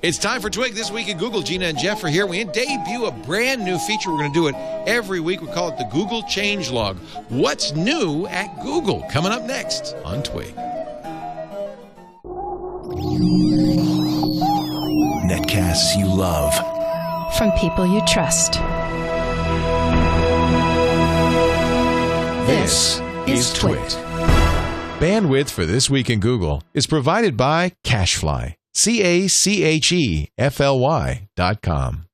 It's time for Twig This Week in Google. Gina and Jeff are here. We debut a brand new feature. We're going to do it every week. We call it the Google Changelog. What's new at Google? Coming up next on Twig. Netcasts you love. From people you trust. This is TWiT. Bandwidth for This Week in Google is provided by Cachefly. CACHEFLY.com.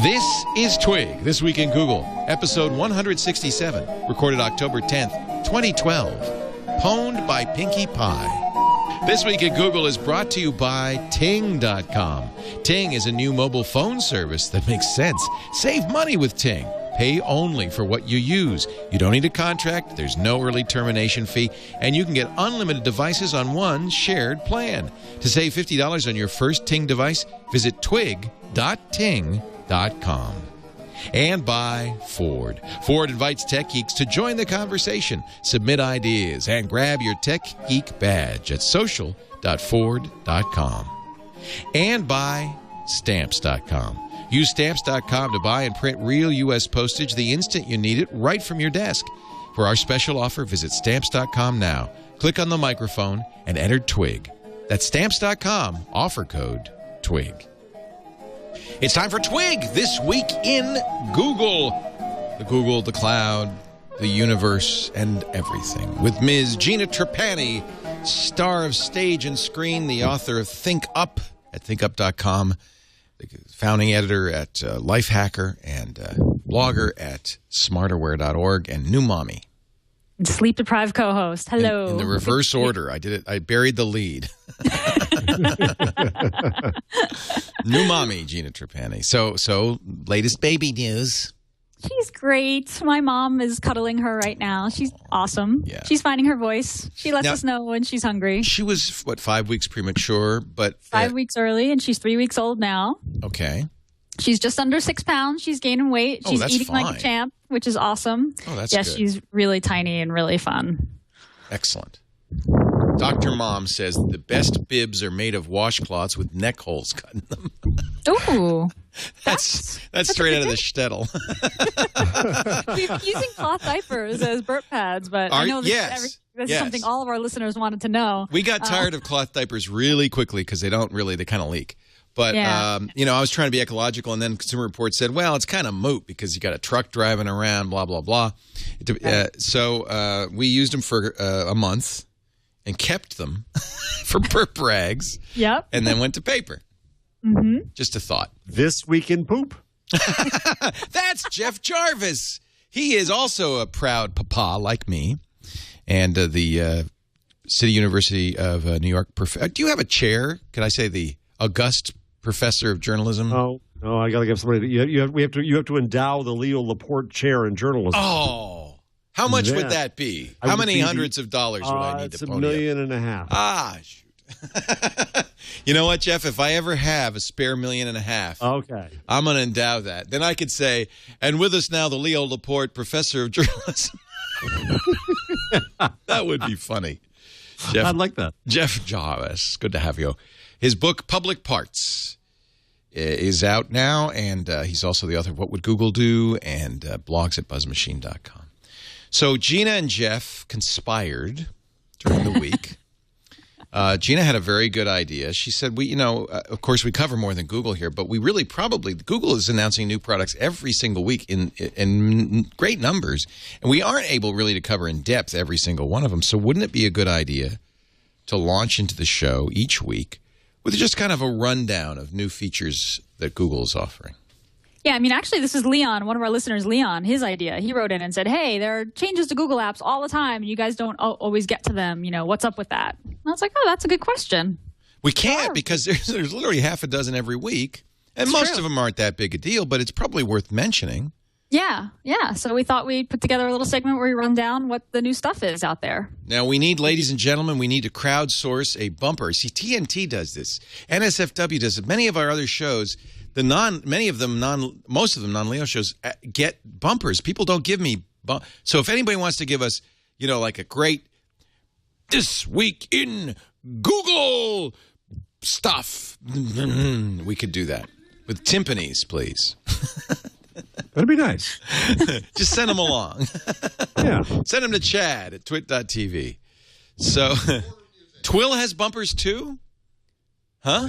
This is Twig, This Week in Google, episode 167, recorded October 10th, 2012. Pwned by Pinkie Pie. This Week in Google is brought to you by Ting.com. Ting is a new mobile phone service that makes sense. Save money with Ting. Pay only for what you use. You don't need a contract, there's no early termination fee, and you can get unlimited devices on one shared plan. To save $50 on your first Ting device, visit twig.ting.com. And by Ford. Ford invites tech geeks to join the conversation, submit ideas, and grab your Tech Geek badge at social.ford.com. And by Stamps.com. Use Stamps.com to buy and print real U.S. postage the instant you need it right from your desk. For our special offer, visit Stamps.com now. Click on the microphone and enter TWIG. That's Stamps.com, offer code TWIG. It's time for Twig This Week in Google. The Google, the cloud, the universe, and everything. With Ms. Gina Trapani, star of stage and screen, the author of Think Up at thinkup.com, the founding editor at Lifehacker, and blogger at smarterware.org, and new mommy. Sleep-deprived co-host. Hello. In the reverse order. I did it. I buried the lead. New mommy, Gina Trapani. So latest baby news. She's great. My mom is cuddling her right now. She's awesome. Yeah. She's finding her voice. She lets us know when she's hungry. She was, 5 weeks premature, but... 5 weeks early, and she's 3 weeks old now. Okay. She's just under 6 pounds. She's gaining weight. She's eating fine. like a champ, which is awesome. Oh, that's good. She's really tiny and really fun. Excellent. Dr. Mom says the best bibs are made of washcloths with neck holes cut in them. Ooh. That's straight out of the shtetl. We've been using cloth diapers as burp pads, but I know this is something all of our listeners wanted to know. We got tired of cloth diapers really quickly because they kind of leak. But, I was trying to be ecological, and then Consumer Reports said, well, it's kind of moot because you got a truck driving around, blah, blah, blah. So we used them for a month and kept them for burp rags. Yep. And then went to paper. Mm-hmm. Just a thought. This Week in Poop. That's Jeff Jarvis. He is also a proud papa like me. And the City University of New York. Do you have a chair? Can I say the august professor of journalism? No, I got to give somebody. You have to endow the Leo Laporte chair in journalism. Oh, how much would that be? How many hundreds of dollars would I need to pony up? It's $1.5 million. Ah, shoot. You know what, Jeff? If I ever have a spare $1.5 million, okay, I'm going to endow that. Then I could say, and with us now, the Leo Laporte professor of journalism. That would be funny. Jeff, I'd like that. Jeff Jarvis, good to have you. His book, Public Parts, is out now, and he's also the author of What Would Google Do, and blogs at buzzmachine.com. So Gina and Jeff conspired during the week. Gina had a very good idea. She said, of course, we cover more than Google here, but we really Google is announcing new products every single week in great numbers, and we aren't able really to cover in depth every single one of them. So wouldn't it be a good idea to launch into the show each week with just kind of a rundown of new features that Google is offering? Yeah, actually, this is Leon, one of our listeners, Leon, his idea. He wrote in and said, hey, there are changes to Google Apps all the time, and you guys don't always get to them. What's up with that? And I was like, oh, that's a good question. We can't because there's literally half a dozen every week, and most of them aren't that big a deal, but it's probably worth mentioning. Yeah. So we thought we'd put together a little segment where we run down what the new stuff is out there. Now, ladies and gentlemen, we need to crowdsource a bumper. See, TNT does this. NSFW does it. Many of our other shows, most of them non-Leo shows get bumpers. People don't give me so if anybody wants to give us, like a great This Week in Google stuff. We could do that with timpanis, please. That'd be nice. Just send them along. Yeah. Send them to Chad at twit.tv. So, Twill has bumpers too? Huh?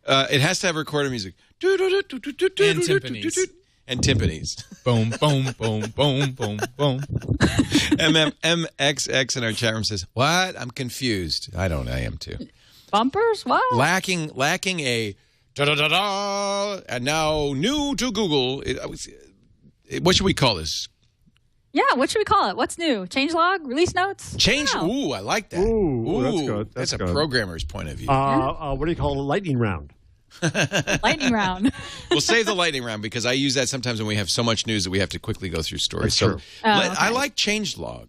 It has to have recorder music. And timpanis. And timpanis. Boom, boom, boom, boom, boom, boom. MXX in our chat room says, what? I'm confused. I am too. Bumpers? What? Lacking a da-da-da-da, and now new to Google. What should we call this? Yeah, what should we call it? What's new? Changelog? Release notes? Ooh, I like that. Ooh, that's good. That's a good. programmer's point of view. What do you call it? Lightning round. Lightning round. We'll save the lightning round because I use that sometimes when we have so much news that we have to quickly go through stories. That's true. I like changelog.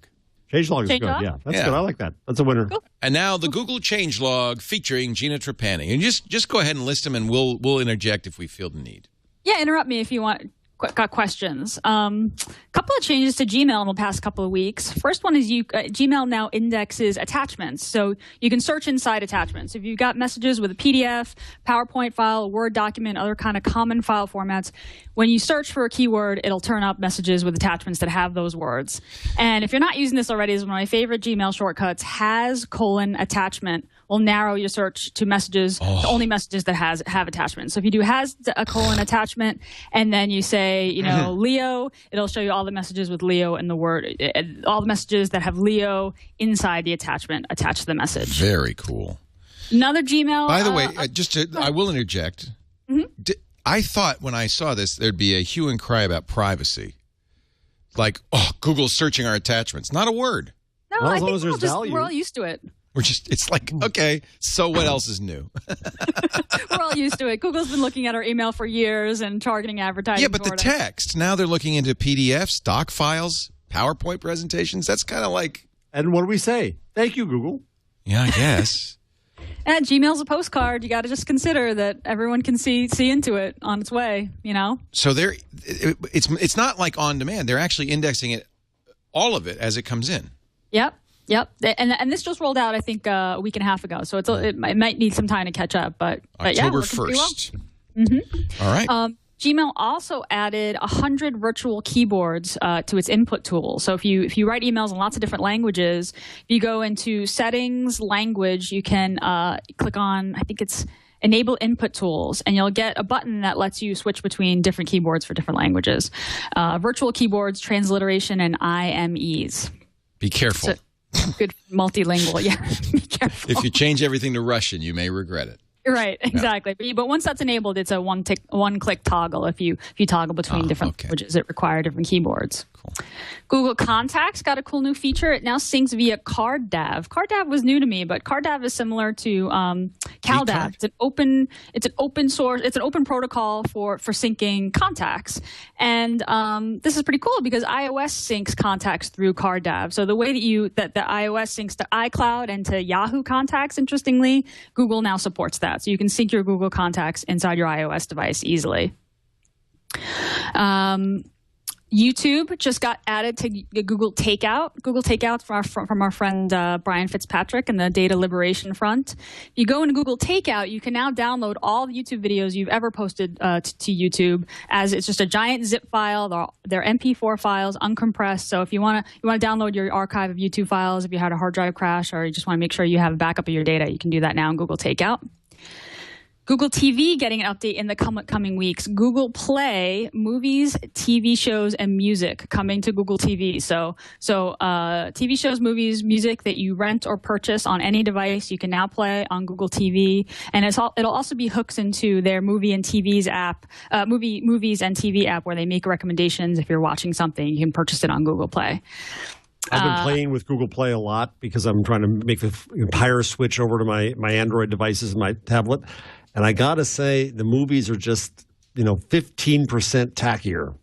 Changelog is good. Yeah, that's good. I like that. That's a winner. Cool. And now the Google changelog featuring Gina Trapani. And just go ahead and list them, and we'll interject if we feel the need. Yeah, interrupt me if you want. Got questions. Couple of changes to Gmail in the past couple of weeks. First one is Gmail now indexes attachments, so you can search inside attachments. If you've got messages with a PDF, PowerPoint file, a Word document, other kind of common file formats, when you search for a keyword, it'll turn up messages with attachments that have those words. And if you're not using this already, it's one of my favorite Gmail shortcuts. #attachment will narrow your search to messages, to only messages that have attachments. So if you do #attachment, and then you say, Leo, it'll show you all the messages with Leo in the word, all the messages that have Leo inside the attachment attached to the message. Very cool. Another Gmail. By the way, I will interject. Mm-hmm. I thought when I saw this, there'd be a hue and cry about privacy. Like, Google's searching our attachments. Not a word. No, well, I think we're all used to it. It's like, okay, so what else is new? We're all used to it. Google's been looking at our email for years and targeting advertising. Yeah, but the text, now they're looking into PDFs, doc files, PowerPoint presentations. That's kind of like... And what do we say? Thank you, Google. Yeah, I guess. And Gmail's a postcard. You got to just consider that everyone can see into it on its way, So it's not like on demand. They're actually indexing it, all of it, as it comes in. Yep, and this just rolled out, I think, a week and a half ago. So it might need some time to catch up. But October 1st. Well. Mm-hmm. All right. Gmail also added 100 virtual keyboards to its input tool. So if you write emails in lots of different languages, if you go into Settings, Language, you can click on, I think it's Enable Input Tools, and you'll get a button that lets you switch between different keyboards for different languages. Virtual keyboards, transliteration, and IMEs. Be careful. Good multilingual, yeah. Be careful. If you change everything to Russian, you may regret it. Right, exactly. Yeah. But once that's enabled, it's a one-click toggle. If you toggle between different languages that require different keyboards. Cool. Google Contacts got a cool new feature. It now syncs via CardDAV. CardDAV was new to me, but CardDAV is similar to CalDAV. It's an open protocol for syncing contacts. And this is pretty cool because iOS syncs contacts through CardDAV. So the way that the iOS syncs to iCloud and to Yahoo contacts, interestingly, Google now supports that. So you can sync your Google contacts inside your iOS device easily. YouTube just got added to Google Takeout. Google Takeout from our friend Brian Fitzpatrick and the Data Liberation Front. If you go into Google Takeout, you can now download all the YouTube videos you've ever posted to YouTube, as it's just a giant zip file. They're MP4 files, uncompressed. So if you want to download your archive of YouTube files, if you had a hard drive crash, or you just want to make sure you have a backup of your data, you can do that now in Google Takeout. Google TV getting an update in the coming weeks. Google Play, movies, TV shows, and music coming to Google TV. So TV shows, movies, music that you rent or purchase on any device, you can now play on Google TV. And it'll also be hooks into their Movies and TV app, where they make recommendations. If you're watching something, you can purchase it on Google Play. I've been playing with Google Play a lot because I'm trying to make the entire switch over to my Android devices and my tablet. And I got to say, the movies are just, 15% tackier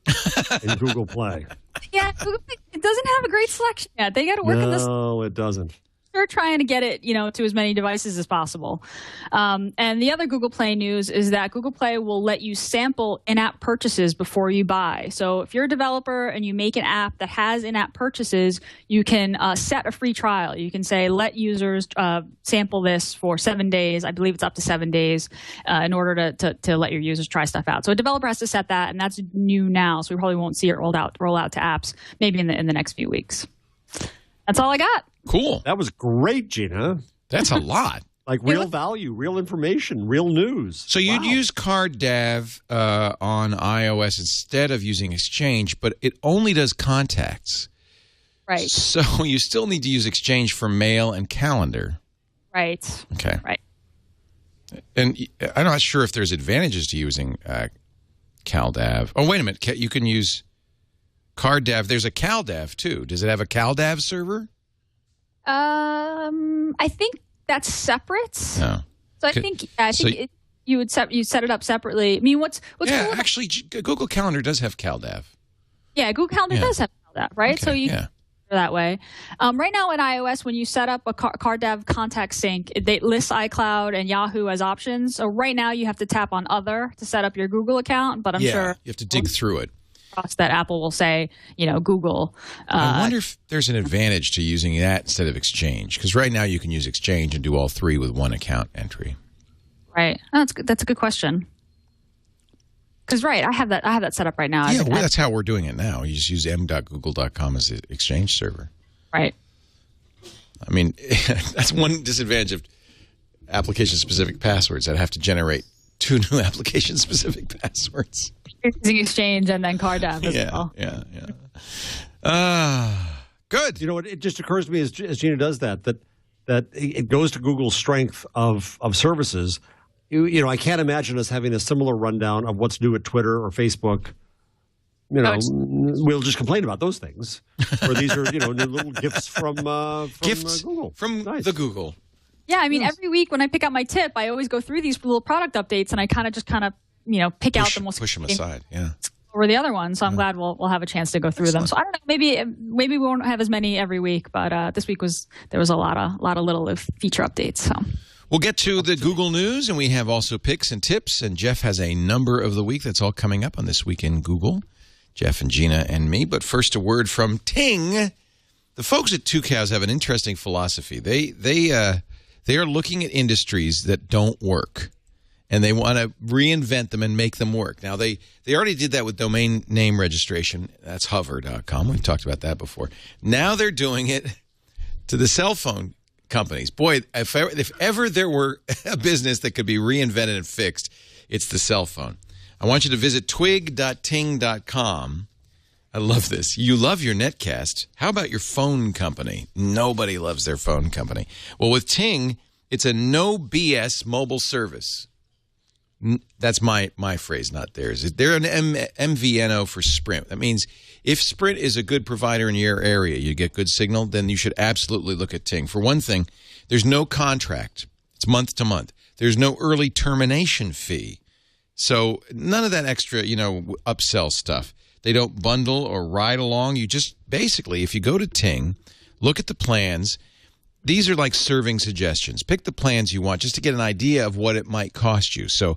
in Google Play. Yeah, Google Play, it doesn't have a great selection yet. They got to work on this. No, it doesn't. They're trying to get it, to as many devices as possible. And the other Google Play news is that Google Play will let you sample in-app purchases before you buy. So if you're a developer and you make an app that has in-app purchases, you can set a free trial. You can say, let users sample this for 7 days. I believe it's up to 7 days in order to let your users try stuff out. So a developer has to set that, and that's new now. So we probably won't see it roll out to apps maybe in the next few weeks. That's all I got. Cool. That was great, Gina. That's a lot. Like real value, real information, real news. So you'd use CardDAV on iOS instead of using Exchange, but it only does contacts. Right. So you still need to use Exchange for mail and calendar. Right. Okay. Right. And I'm not sure if there's advantages to using CalDAV. Oh, wait a minute. You can use CardDAV. There's a CalDAV, too. Does it have a CalDAV server? I think that's separate. No. So I think you set it up separately. I mean, what's cool? Actually, Google Calendar does have CalDAV. Yeah, Google Calendar does have CalDAV, right? Okay, so you can that way. Right now in iOS, when you set up a CardDAV contact sync, they list iCloud and Yahoo as options. So right now you have to tap on Other to set up your Google account, but I'm sure you have to dig through it. That Apple will say, Google. I wonder if there's an advantage to using that instead of Exchange, because right now you can use Exchange and do all three with one account entry. Right. Oh, that's a good question. Because I have that set up right now. Yeah, that's how we're doing it now. You just use m.google.com as the Exchange server. Right. I mean, that's one disadvantage of application-specific passwords. I'd have to generate 2 new application-specific passwords. Using Exchange and then CardDAV as well. Yeah. Good. You know what? It just occurs to me as Gina does that it goes to Google's strength of services. I can't imagine us having a similar rundown of what's new at Twitter or Facebook. We'll just complain about those things. Or these are, new little gifts from Google. From the Google. Yeah, I mean, every week when I pick out my tip, I always go through these little product updates, and I kind of pick out the most push them aside. Yeah. Over the other one, so I'm glad we'll have a chance to go through them. So I don't know, maybe we won't have as many every week, but this week there was a lot of little feature updates. So we'll get to the Google news, and we have also picks and tips. And Jeff has a number of the week that's all coming up on This Week in Google. Jeff and Gina and me. But first, a word from Ting. The folks at Two Cows have an interesting philosophy. They are looking at industries that don't work, and they want to reinvent them and make them work. Now, they already did that with domain name registration. That's hover.com. We've talked about that before. Now they're doing it to the cell phone companies. Boy, if ever there were a business that could be reinvented and fixed, it's the cell phone. I want you to visit twig.ting.com. I love this. You love your netcast. How about your phone company? Nobody loves their phone company. Well, with Ting, it's a no BS mobile service. That's my phrase, not theirs. They're an MVNO for Sprint. That means if Sprint is a good provider in your area, you get good signal, then you should absolutely look at Ting. For one thing, there's no contract. It's month to month. There's no early termination fee. So none of that extra, upsell stuff. They don't bundle or ride along. You just basically, if you go to Ting, look at the plans. These are like serving suggestions. Pick the plans you want just to get an idea of what it might cost you. So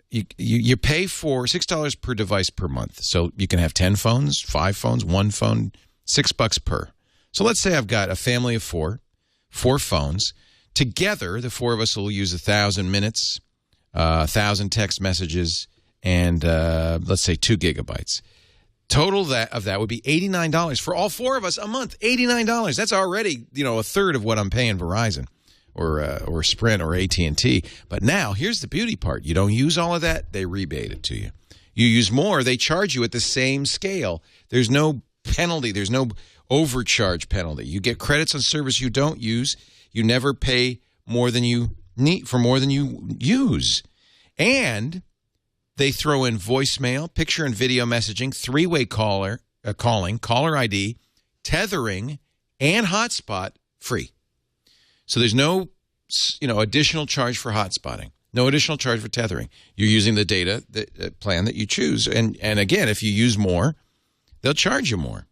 you pay for $6 per device per month. So you can have 10 phones, 5 phones, 1 phone, $6 per. So let's say I've got a family of 4 phones. Together, the 4 of us will use 1,000 minutes, 1,000 text messages, and let's say 2 gigabytes. Total of that would be $89 for all 4 of us a month. $89. That's already a third of what I'm paying Verizon or Sprint or AT&T. But now here's the beauty part: you don't use all of that, they rebate it to you. You use more, they charge you at the same scale. There's no penalty. There's no overcharge penalty. You get credits on service you don't use. You never pay more than you need for more than you use, and they throw in voicemail, picture and video messaging, 3-way calling, caller ID, tethering, and hotspot free. So there's no, additional charge for hotspotting, no additional charge for tethering. You're using the data plan that you choose, and again, if you use more, they'll charge you more,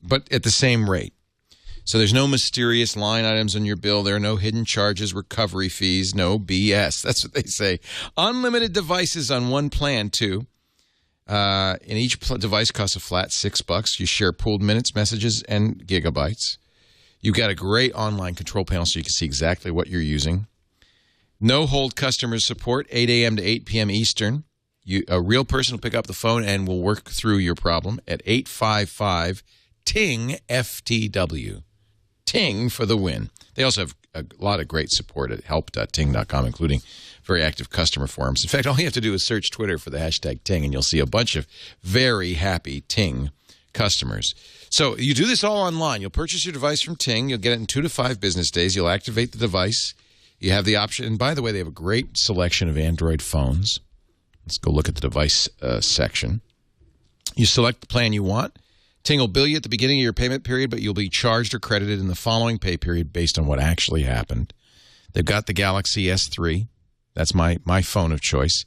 but at the same rate. So there's no mysterious line items on your bill. There are no hidden charges, recovery fees, no BS. That's what they say. Unlimited devices on one plan, too. And each device costs a flat $6. You share pooled minutes, messages, and gigabytes. You've got a great online control panel so you can see exactly what you're using. No hold customer support, 8 a.m. to 8 p.m. Eastern. A real person will pick up the phone and will work through your problem at 855-TING-FTW. Ting for the win. They also have a lot of great support at help.ting.com, including very active customer forums. In fact, all you have to do is search Twitter for the hashtag Ting, and you'll see a bunch of very happy Ting customers. So you do this all online. You'll purchase your device from Ting. You'll get it in 2 to 5 business days. You'll activate the device. You have the option. And by the way, they have a great selection of Android phones. Let's go look at the device section. You select the plan you want. Ting will bill you at the beginning of your payment period, but you'll be charged or credited in the following pay period based on what actually happened. They've got the Galaxy S3. That's my phone of choice.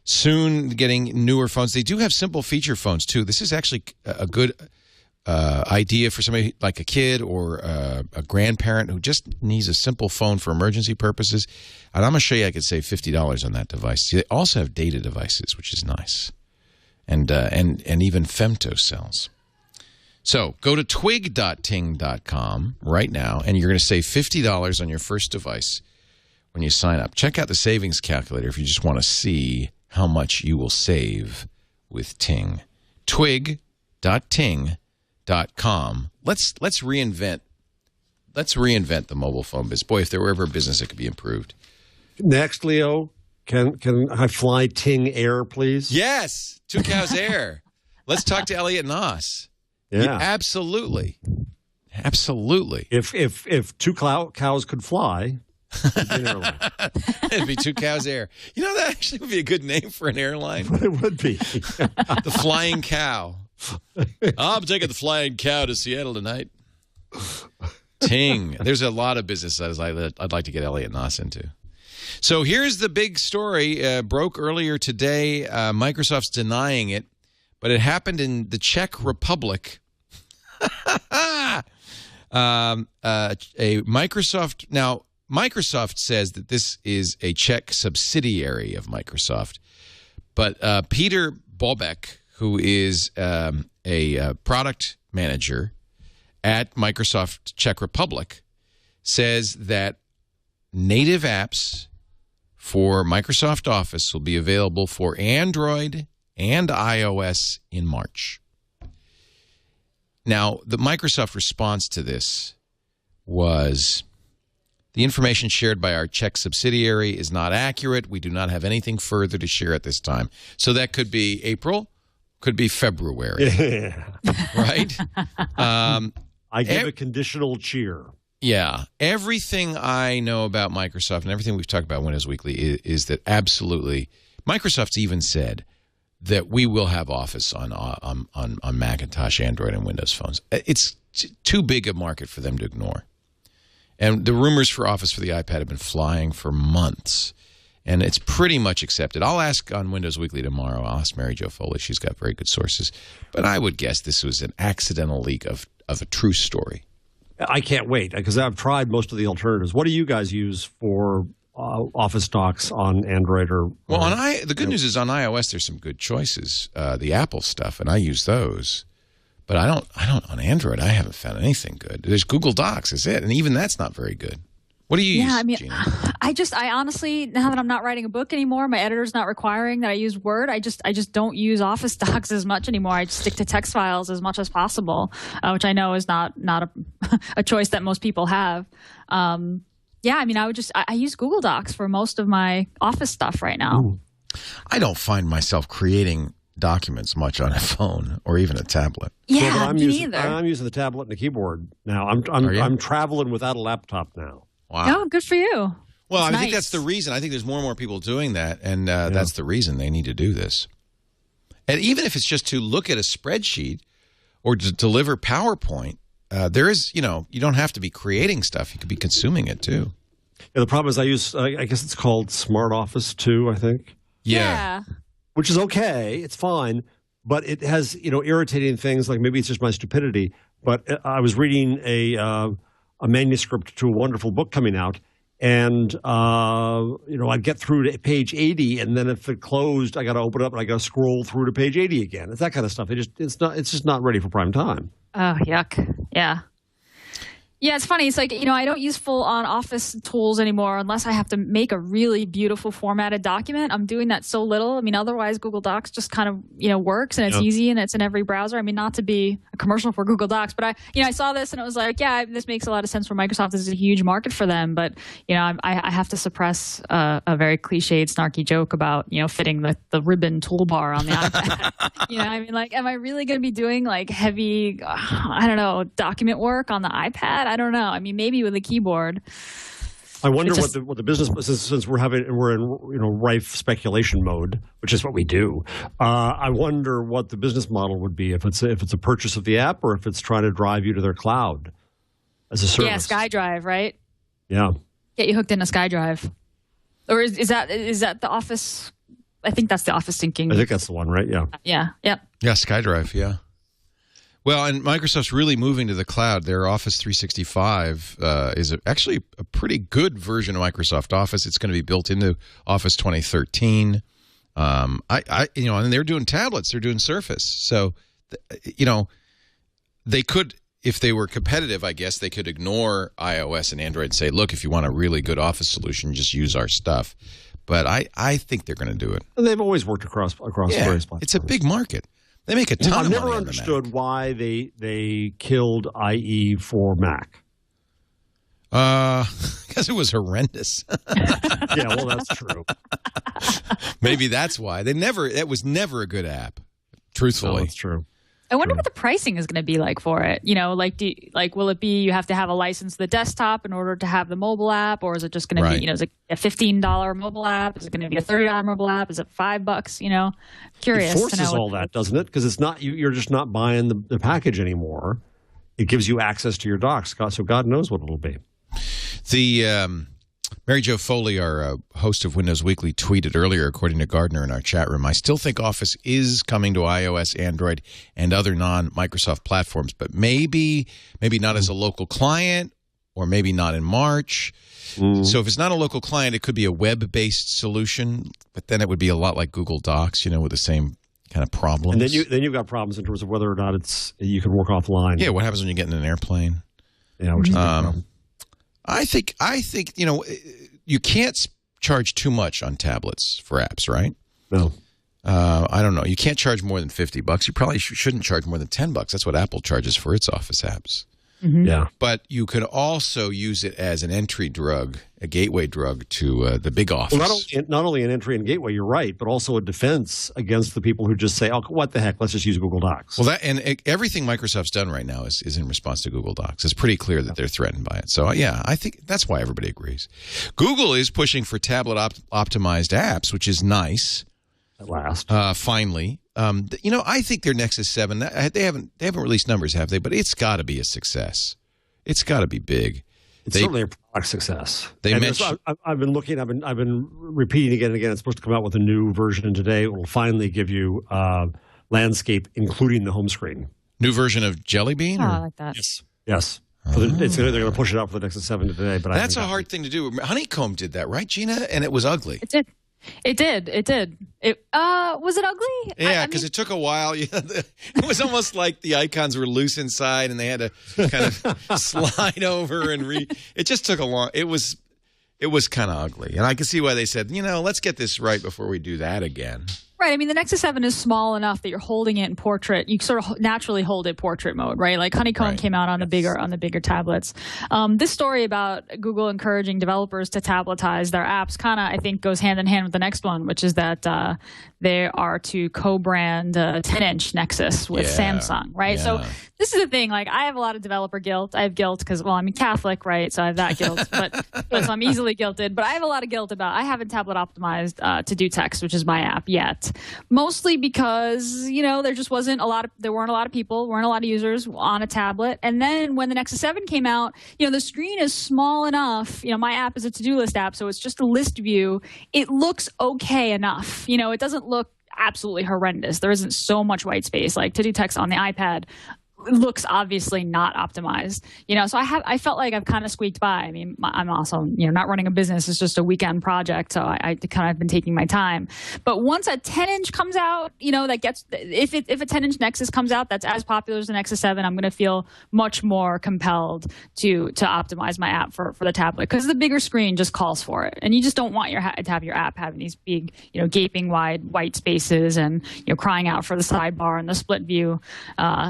Soon getting newer phones. They do have simple feature phones, too. This is actually a good idea for somebody like a kid or a grandparent who just needs a simple phone for emergency purposes. And I'm going to show you I could save $50 on that device. See, they also have data devices, which is nice, and even femtocells. So go to twig.ting.com right now, and you're going to save $50 on your first device when you sign up. Check out the savings calculator if you just want to see how much you will save with Ting. Twig.ting.com. Let's reinvent the mobile phone business. Boy, if there were ever a business that could be improved. Next, Leo, can I fly Ting Air, please? Yes, Two Cows Air. Let's talk to Elliot Noss. Yeah, absolutely. If two cows could fly, it'd be Two Cows Air. You know, that actually would be a good name for an airline. It would be. The Flying Cow. I'm taking the Flying Cow to Seattle tonight. Ting. There's a lot of businesses I'd like to get Elliot Noss into. So here's the big story. Broke earlier today. Microsoft's denying it. But it happened in the Czech Republic. Microsoft says that this is a Czech subsidiary of Microsoft. But Peter Bobek, who is a product manager at Microsoft Czech Republic, says that native apps for Microsoft Office will be available for Android and iOS in March. Now, the Microsoft response to this was, the information shared by our Czech subsidiary is not accurate. We do not have anything further to share at this time. So that could be April, could be February. Yeah. Right? I give a conditional cheer. Yeah. Everything I know about Microsoft and everything we've talked about Windows Weekly is that absolutely, Microsoft's even said that we will have Office on Macintosh, Android, and Windows phones. It's too big a market for them to ignore. And the rumors for Office for the iPad have been flying for months, and it's pretty much accepted. I'll ask on Windows Weekly tomorrow. I'll ask Mary Jo Foley. She's got very good sources. But I would guess this was an accidental leak of a true story. I can't wait, because I've tried most of the alternatives. What do you guys use for Office docs on Android or? Well, the good news is on iOS there's some good choices, the Apple stuff, and I use those. But I don't on Android. I haven't found anything good. There's Google Docs, is it, and even that's not very good. What do you use, Gina? I honestly, now that I'm not writing a book anymore, my editor's not requiring that I use Word. I just don't use Office docs as much anymore. I just stick to text files as much as possible, which I know is not a choice that most people have. I use Google Docs for most of my Office stuff right now. Ooh. I don't find myself creating documents much on a phone or even a tablet. Yeah, me neither. I'm using the tablet and the keyboard now. I'm traveling without a laptop now. Wow. Oh, good for you. Well, I think that's the reason. I think there's more and more people doing that, and that's the reason they need to do this. And even if it's just to look at a spreadsheet or to deliver PowerPoint, there is, you don't have to be creating stuff. You could be consuming it too. Yeah, the problem is I use, I guess it's called Smart Office 2, I think. Yeah. Which is okay. It's fine. But it has, irritating things like maybe it's just my stupidity. but I was reading a manuscript to a wonderful book coming out, and I'd get through to page 80, and then if it closed, I got to open it up and I got to scroll through to page 80 again. It's that kind of stuff. It's just not ready for prime time. Oh, yuck! Yeah. Yeah, it's funny. It's like, I don't use full-on Office tools anymore unless I have to make a really beautiful formatted document. I'm doing that so little. I mean, otherwise Google Docs just kind of, works, and it's easy, and it's in every browser. I mean, not to be a commercial for Google Docs, but I saw this and it was like, yeah, this makes a lot of sense for Microsoft. This is a huge market for them, but, I have to suppress a very cliched, snarky joke about, fitting the ribbon toolbar on the iPad. Am I really going to be doing heavy, document work on the iPad? I don't know. I mean, maybe with a keyboard. I wonder what the business, since we're in rife speculation mode, which is what we do. I wonder what the business model would be if it's a purchase of the app, or if it's trying to drive you to their cloud as a service. Yeah, SkyDrive, right? Yeah. Get you hooked into SkyDrive, or is that the Office? I think that's the Office thinking. I think that's the one, right? Yeah. Yeah. Yep. Yeah, SkyDrive. Yeah. Well, and Microsoft's really moving to the cloud. Their Office 365 is actually a pretty good version of Microsoft Office. It's going to be built into Office 2013. And they're doing tablets. They're doing Surface. So, they could, if they were competitive, I guess they could ignore iOS and Android and say, look, if you want a really good Office solution, just use our stuff. But I think they're going to do it. And they've always worked across various platforms. It's a big market. They make a ton of money. I've never understood why they killed IE for Mac. Because it was horrendous. Yeah, well, that's true. Maybe that's why. It was never a good app, truthfully. No, that's true. I wonder what the pricing is going to be like for it. Will it be you have to have a license to the desktop in order to have the mobile app, or is it just going to be, is it a $15 mobile app? Is it going to be a $30 mobile app? Is it $5? Curious. It forces all that, doesn't it? Because it's not you're just not buying the package anymore. It gives you access to your docs, so God knows what it'll be. The Mary Jo Foley, our host of Windows Weekly, tweeted earlier, according to Gardner in our chat room, I still think Office is coming to iOS, Android, and other non-Microsoft platforms, but maybe not as a local client, or maybe not in March. So if it's not a local client, it could be a web-based solution, but then it would be a lot like Google Docs, with the same kind of problems. And then you've got problems in terms of whether or not you can work offline. Yeah, what happens when you get in an airplane? Yeah, which is a big problem. I think you can't charge too much on tablets for apps, right? No. I don't know. You can't charge more than $50. You probably shouldn't charge more than $10. That's what Apple charges for its Office apps. Mm-hmm. Yeah. But you could also use it as an entry drug, a gateway drug to the big Office. Well, not only an entry and gateway, you're right, but also a defense against the people who just say, "Oh, what the heck? Let's just use Google Docs." Well, everything Microsoft's done right now is in response to Google Docs. It's pretty clear that they're threatened by it. So, yeah, I think that's why everybody agrees. Google is pushing for tablet optimized apps, which is nice. At last, finally. I think their Nexus 7. They haven't released numbers, have they? But it's got to be a success. It's got to be big. It's certainly a product success. I've been looking. I've been repeating again and again. It's supposed to come out with a new version today. It will finally give you landscape, including the home screen. New version of Jelly Bean? I like that. Yes. They're going to push it out for the Nexus 7 today. But that's a hard thing to do. Honeycomb did that, right, Gina? And it was ugly. It did. It did. Was it ugly? Yeah, because it took a while. It was almost like the icons were loose inside, and they had to kind of slide over and It just took a long. It was kind of ugly, and I can see why they said, let's get this right before we do that again. Right. I mean, the Nexus 7 is small enough that you're holding it in portrait. You sort of naturally hold it portrait mode, right? Like Honeycomb came out on the bigger tablets. This story about Google encouraging developers to tabletize their apps kind of, I think, goes hand in hand with the next one, which is that they are to co-brand 10-inch Nexus with Samsung, right? Yeah. So this is the thing. Like, I have a lot of developer guilt. I have guilt because, well, I'm Catholic, right? So I have that guilt. So I'm easily guilted. But I have a lot of guilt about I haven't tablet optimized to do text, which is my app, yet. Mostly because, there just weren't a lot of people, weren't a lot of users on a tablet. And then when the Nexus 7 came out, the screen is small enough. My app is a to-do list app, so it's just a list view. It looks okay enough. It doesn't look absolutely horrendous. There isn't so much white space. Like to do text on the iPad looks obviously not optimized. So I felt like I've kind of squeaked by. I mean, I'm also, not running a business. It's just a weekend project. So I kind of been taking my time. But once a 10-inch comes out, that gets, if a 10-inch Nexus comes out that's as popular as the Nexus 7, I'm going to feel much more compelled to optimize my app for the tablet, because the bigger screen just calls for it. And you just don't want to have your app having these big, gaping wide white spaces and, crying out for the sidebar and the split view.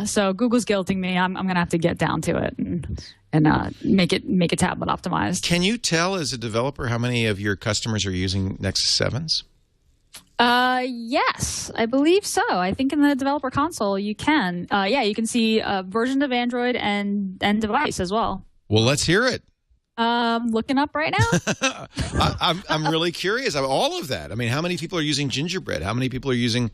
So Google's guilting me. I'm going to have to get down to it and make it tablet optimized. Can you tell as a developer how many of your customers are using Nexus 7s? Yes, I believe so. I think in the developer console you can. You can see version of Android and device as well. Well, let's hear it. Looking up right now. I'm really curious. All of that. I mean, how many people are using Gingerbread? How many people are using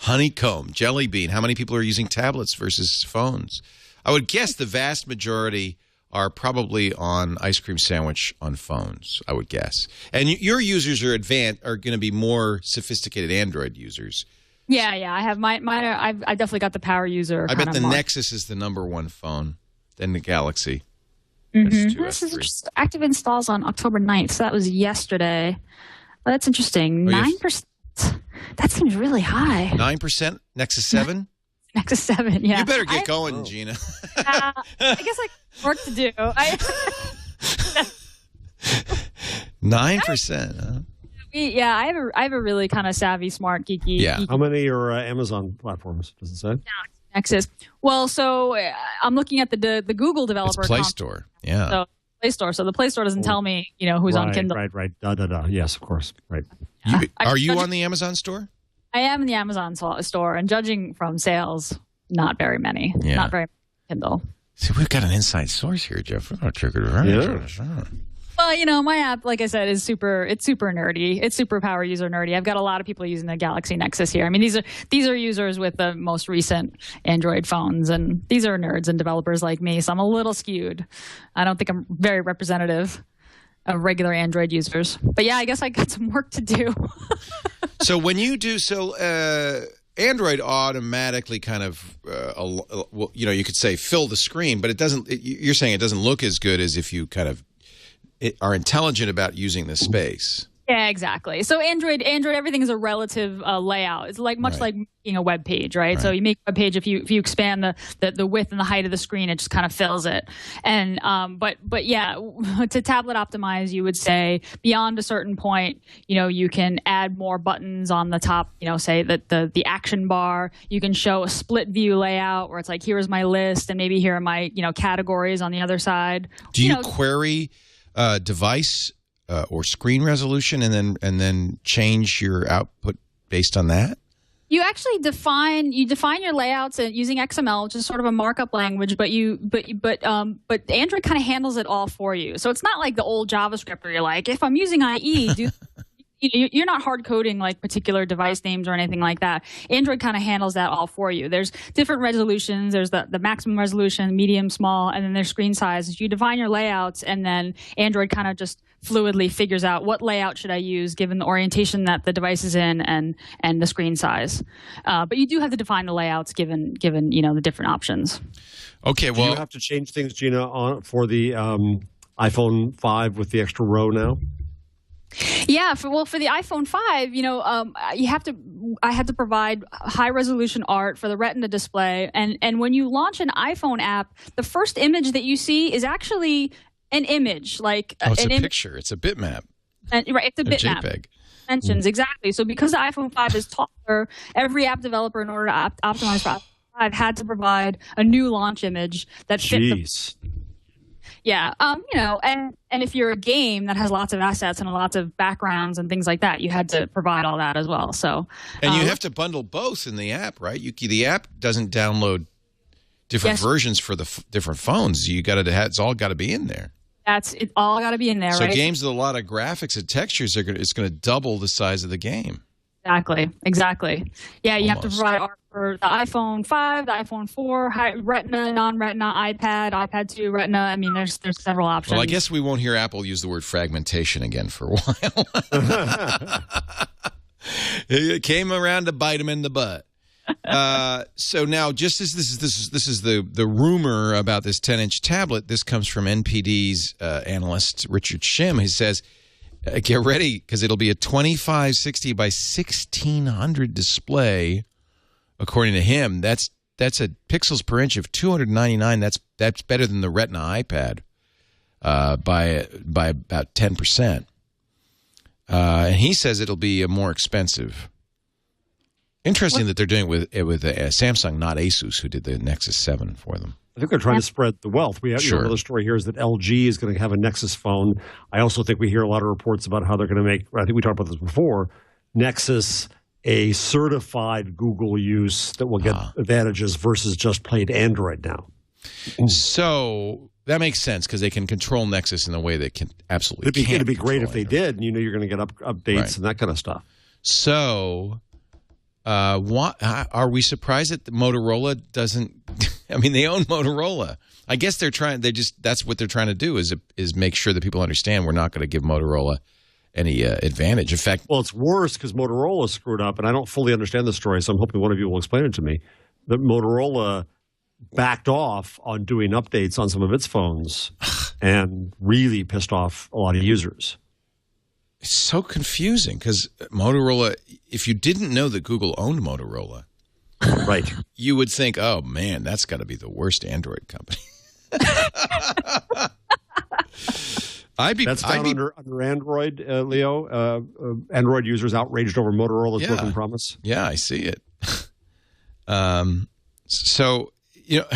Honeycomb, Jelly Bean? How many people are using tablets versus phones? I would guess the vast majority are probably on Ice Cream Sandwich on phones, I would guess. And your users are going to be more sophisticated Android users. Yeah. I have mine. I definitely got the power user. I bet the Nexus is the #1 phone, then the Galaxy. Mm-hmm. This is just active installs on October 9th. So that was yesterday. Well, that's interesting. 9%. That seems really high. 9%? Nexus 7? Nexus 7, yeah. You better get going, Gina. I guess I got work to do. 9%, huh? Yeah, I have a really kind of savvy, smart, geeky. Yeah. How many are Amazon platforms, does it say? Nexus. Well, so I'm looking at the Google developer. It's Play Store. Yeah. So Play Store. So the Play Store doesn't tell me, who's on Kindle. Right. Yes, of course. Right. Are you on the Amazon store? I am in the Amazon store, and judging from sales, not very many. Yeah. Not very many Kindle. See, we've got an inside source here, Jeff. We're not triggered around. Yeah. Well, my app, like I said, is super nerdy. It's super power user nerdy. I've got a lot of people using the Galaxy Nexus here. I mean, these are users with the most recent Android phones, and these are nerds and developers like me, so I'm a little skewed. I don't think I'm very representative of regular Android users. But yeah, I guess I got some work to do. So when you do Android automatically kind of, you could say fill the screen, but it doesn't. You're saying it doesn't look as good as if you kind of are intelligent about using the space. Yeah, exactly. So Android, everything is a relative layout. It's like like making a web page, right? So you make a web page, if you expand the width and the height of the screen, it just kind of fills it. And but yeah, to tablet optimize, you would say beyond a certain point, you can add more buttons on the top. Say that the action bar, you can show a split view layout where it's like, here's my list, and maybe here are my categories on the other side. Do you query device or screen resolution and then change your output based on that? You actually define your layouts using XML, which is sort of a markup language, but Android kind of handles it all for you. So it's not like the old JavaScript where you're like, if I'm using IE, you're not hard coding like particular device names or anything like that. Android kind of handles that all for you. There's different resolutions. There's the maximum resolution, medium, small, and then there's screen sizes. You define your layouts, and then Android kind of just fluidly figures out what layout should I use given the orientation that the device is in and the screen size. But you do have to define the layouts given the different options. Okay, well, do you have to change things, Gina, for the iPhone 5 with the extra row now? Yeah, for the iPhone 5, I had to provide high resolution art for the Retina display, and when you launch an iPhone app, the first image that you see is actually an image, it's a picture, it's a bitmap, right? It's a bitmap. JPEG. Mentions exactly. So because the iPhone 5 is taller, every app developer, in order to optimize for iPhone 5, had to provide a new launch image that fit the. Yeah, and if you're a game that has lots of assets and lots of backgrounds and things like that, you had to provide all that as well. So, and you have to bundle both in the app, right? The app doesn't download different versions for the different phones. It's all got to be in there. It's all got to be in there, so right? So games with a lot of graphics and textures it's going to double the size of the game. Exactly. Yeah, you have to provide art for the iPhone 5, the iPhone 4, Retina, non-Retina, iPad 2, Retina. I mean, there's several options. Well, I guess we won't hear Apple use the word fragmentation again for a while. It came around to bite them in the butt. So now, just as this is the rumor about this 10-inch tablet, this comes from NPD's analyst Richard Shim. He says, "Get ready because it'll be a 2560 by 1600 display." According to him, that's a pixels per inch of 299. That's better than the Retina iPad by about 10%. And he says it'll be more expensive. Interesting that they're doing it with Samsung, not Asus, who did the Nexus 7 for them. I think they're trying to spread the wealth. We have another story here is that LG is going to have a Nexus phone. I also think we hear a lot of reports about how they're going to make, I think we talked about this before, Nexus a certified Google use that will get advantages versus just plain Android now. So that makes sense because they can control Nexus in a way that can absolutely It'd be great if they did. You know, you're going to get updates and that kind of stuff. So are we surprised that Motorola doesn't? I mean, they own Motorola. I guess they're trying. That's what they're trying to do is make sure that people understand we're not going to give Motorola any advantage. In fact, well, it's worse because Motorola screwed up, and I don't fully understand the story, so I'm hoping one of you will explain it to me. That Motorola backed off on doing updates on some of its phones and really pissed off a lot of users. It's so confusing because Motorola, if you didn't know that Google owned Motorola, right, you would think, oh, man, that's got to be the worst Android company. That's under Android, Leo. Android users outraged over Motorola's broken promise. Yeah, I see it. So, you know,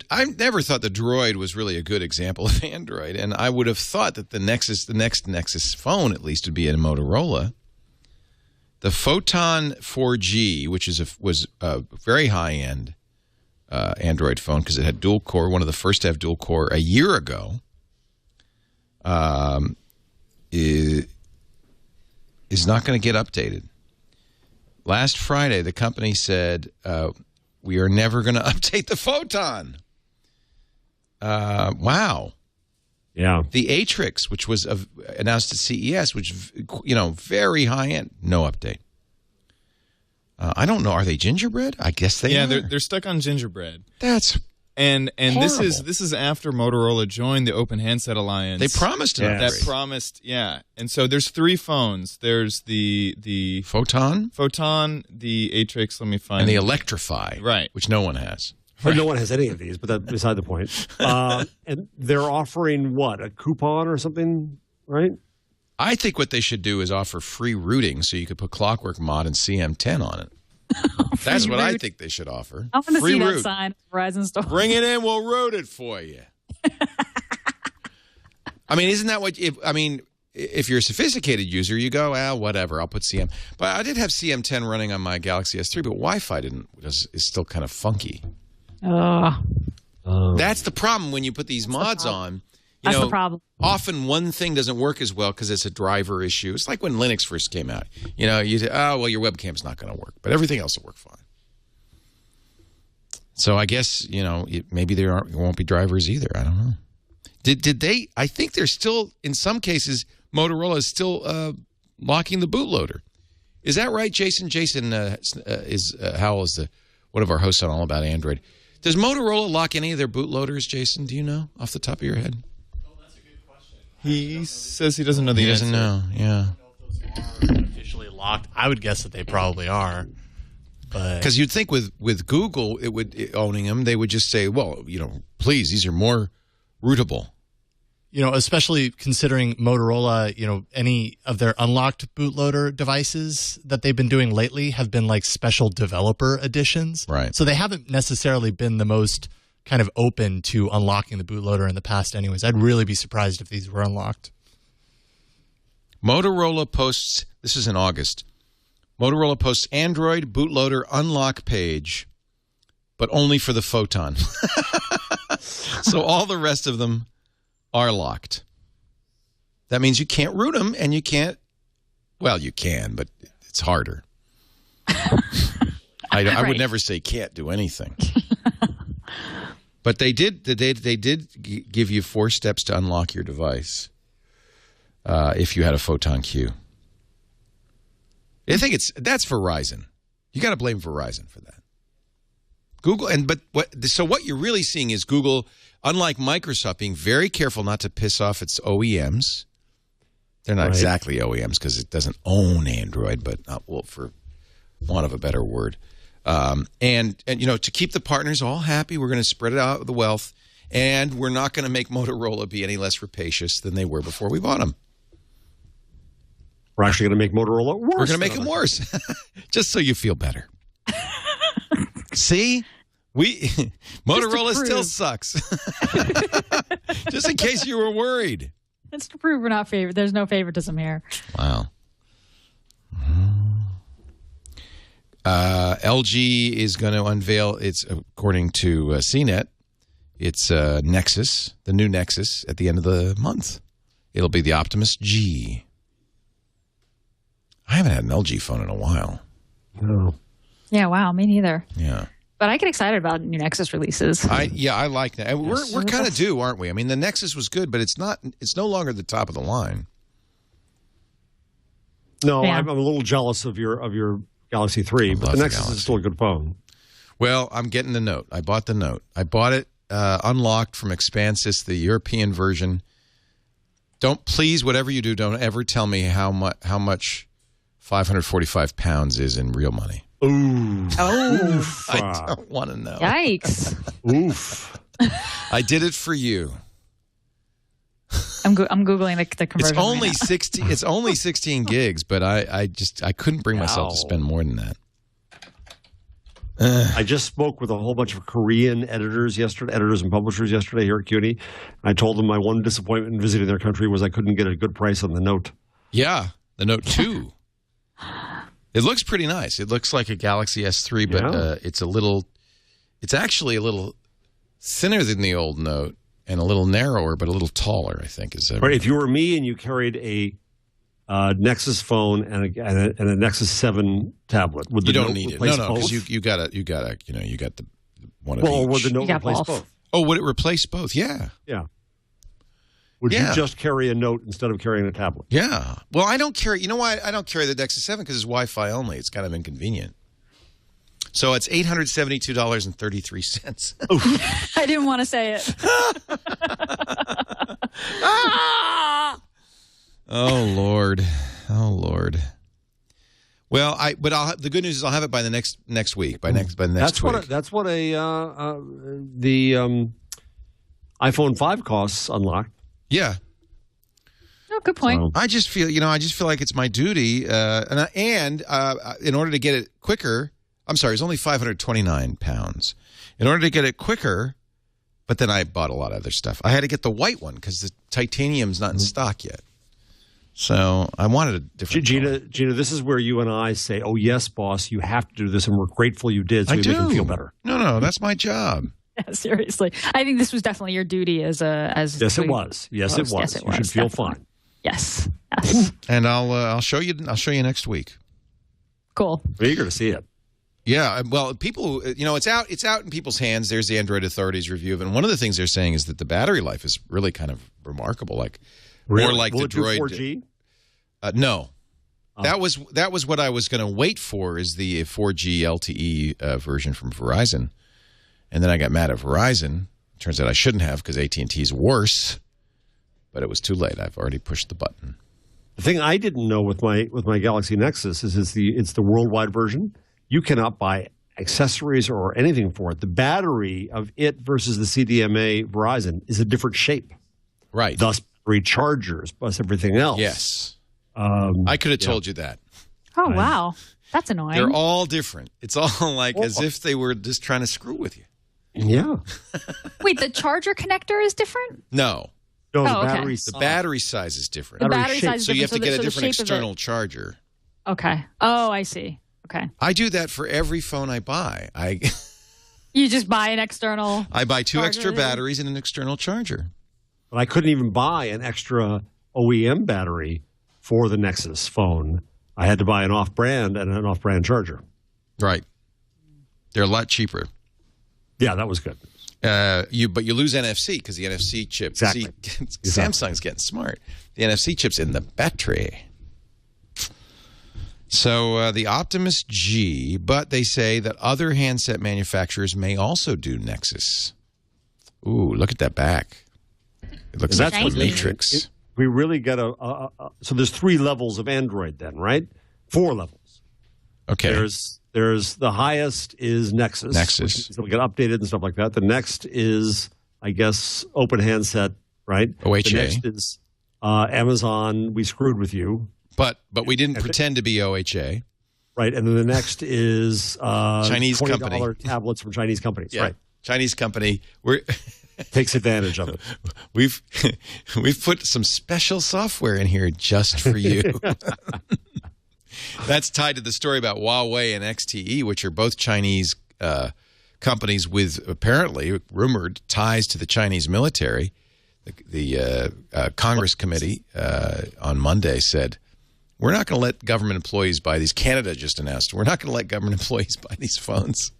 I never thought the Droid was really a good example of Android, and I would have thought that the next Nexus phone, at least, would be a Motorola. The Photon 4G, which was a very high-end Android phone because it had dual-core, one of the first to have dual-core a year ago, is not going to get updated. Last Friday, the company said, we are never going to update the Photon. Wow. Yeah. The Atrix, which was announced at CES, which, you know, very high-end, no update. I don't know. Are they gingerbread? I guess they are. Yeah, they're stuck on gingerbread. That's And horrible. this is after Motorola joined the Open Handset Alliance. They promised an upgrade. That promised, yeah. And so there's 3 phones. There's the Photon, the Atrix. Let me find. and the Electrify, right, which no one has. Right. No one has any of these, but that's beside the point. And they're offering what, a coupon or something, right? I think what they should do is offer free routing so you could put Clockwork Mod and CM10 on it. That's what I think they should offer. I want to see route. that sign at the Verizon store. Bring it in, we'll route it for you. I mean, isn't that what? If you're a sophisticated user, you go, whatever, I'll put CM. But I did have CM10 running on my Galaxy S3, but Wi-Fi is still kind of funky. That's the problem when you put these mods on. That's the problem. Often one thing doesn't work as well because it's a driver issue. It's like when Linux first came out. You know, you say, oh, well, your webcam's not going to work, but everything else will work fine. So I guess, you know, maybe there won't be drivers either. I don't know. Did they? I think they're still, in some cases, Motorola is still locking the bootloader. Is that right, Jason? Jason Howell is one of our hosts on All About Android. Does Motorola lock any of their bootloaders, Jason? Do you know off the top of your head? He says he doesn't know the answer. He doesn't know, yeah. Officially locked. I would guess that they probably are. Because you'd think with Google owning them, they would just say, well, you know, please, these are more rootable. You know, especially considering Motorola, you know, any of their unlocked bootloader devices that they've been doing lately have been like special developer editions. Right. So they haven't necessarily been the most kind of open to unlocking the bootloader in the past anyways. I'd really be surprised if these were unlocked. Motorola posts, this is in August, Motorola posts Android bootloader unlock page, but only for the Photon. So all the rest of them are locked. That means you can't root them and you can't, well, you can, but it's harder. I would never say can't do anything. But they did give you 4 steps to unlock your device if you had a Photon Q. I think that's Verizon. You got to blame Verizon for that. Google, so what you're really seeing is Google, unlike Microsoft, being very careful not to piss off its OEMs. They're not exactly OEMs because it doesn't own Android, but for want of a better word. And to keep the partners all happy, we're going to spread it out the wealth, and we're not going to make Motorola be any less rapacious than they were before we bought them. We're actually going to make Motorola worse. We're going to make them worse, just so you feel better. See? Motorola still sucks. Just in case you were worried. That's to prove we're not favored. There's no favoritism here. Wow. LG is going to unveil its, according to CNET, its Nexus, the new Nexus, at the end of the month. It'll be the Optimus G. I haven't had an LG phone in a while. No. Yeah, wow, me neither. Yeah. But I get excited about new Nexus releases. I like that. We're kind of due, aren't we? I mean, the Nexus was good, but it's no longer the top of the line. No, yeah. I'm a little jealous of your Galaxy 3, but the Nexus is still a good phone. Well, I'm getting the Note. I bought the Note. I bought it unlocked from Expansys, the European version. Please, whatever you do, don't ever tell me how much 545 pounds is in real money. Ooh. Oh. I don't want to know. Yikes. Oof. I did it for you. I'm Googling the conversion. It's only 16 gigs, but I couldn't bring myself to spend more than that. I just spoke with a whole bunch of Korean editors and publishers yesterday here at CUNY. I told them my one disappointment in visiting their country was I couldn't get a good price on the Note. Yeah, the Note 2. It looks pretty nice. It looks like a Galaxy S3, but it's actually a little thinner than the old Note and a little narrower, but a little taller, I think. Right, if you were me and you carried a Nexus phone and a Nexus 7 tablet, would the Note need it. replace No, both? because you got the one of each. Well, would the Note replace both? Oh, would it replace both? Yeah. Yeah. Would you just carry a Note instead of carrying a tablet? Yeah. Well, I don't carry. You know why I don't carry the Nexus 7? Because it's Wi-Fi only. It's kind of inconvenient. So it's $872.33. I didn't want to say it. Oh Lord. Well, the good news is I'll have it by the next week. By the next week. That's what the iPhone 5 costs unlocked. Yeah. Oh, good point. So, I just feel like it's my duty, and in order to get it quicker, I'm sorry, it's only 529 pounds. In order to get it quicker, but then I bought a lot of other stuff. I had to get the white one because the titanium's not in stock yet. So I wanted a different Gina, this is where you and I say, "Oh yes, boss, you have to do this," and we're grateful you did, so we make him feel better. No, that's my job. Yeah, seriously, I think this was definitely your duty as Yes, it was. Yes, it was. You should feel fine. Yes. And I'll show you next week. Cool. We're eager to see it. Yeah, well, people, it's out in people's hands. There's the Android Authority's review of it. And one of the things they're saying is that the battery life is really kind of remarkable, more like Will the Droid. Will it do 4G? No. Oh. That was what I was going to wait for, is the 4G LTE version from Verizon. And then I got mad at Verizon. Turns out I shouldn't have, because AT&T's worse. But it was too late. I've already pushed the button. The thing I didn't know with my Galaxy Nexus is it's the worldwide version. You cannot buy accessories or anything for it. The battery of it versus the CDMA Verizon is a different shape. Right. Thus, battery chargers plus everything else. Yes. I could have told you that. Oh, wow. That's annoying. They're all different. It's all as if they were just trying to screw with you. Yeah. Wait, the charger connector is different? No. No, the battery size is different. The battery size is so you have to get a the different shape of external charger. Okay. Oh, I see. Okay. I do that for every phone I buy. You just buy an external. I buy two charger extra batteries and an external charger. But I couldn't even buy an extra OEM battery for the Nexus phone. I had to buy an off-brand and an off-brand charger. Right. They're a lot cheaper. Yeah, that was good. But you lose NFC because the NFC chip. Exactly. Samsung's getting smart. The NFC chip's in the battery. So the Optimus G, but they say that other handset manufacturers may also do Nexus. Ooh, look at that back. It looks like a Matrix. We really got so there's 3 levels of Android then, right? 4 levels. Okay. There's the highest is Nexus. It'll get updated and stuff like that. The next is, I guess, Open Handset, right? OHA. The next is Amazon, we screwed with you. But we didn't pretend to be OHA. Right, and then the next is Chinese $20 company. tablets from Chinese companies. Yeah. Right. Chinese company. Takes advantage of it. We've put some special software in here just for you. That's tied to the story about Huawei and XTE, which are both Chinese companies with apparently rumored ties to the Chinese military. The Congress committee on Monday said, we're not going to let government employees buy these. Canada just announced, we're not going to let government employees buy these phones.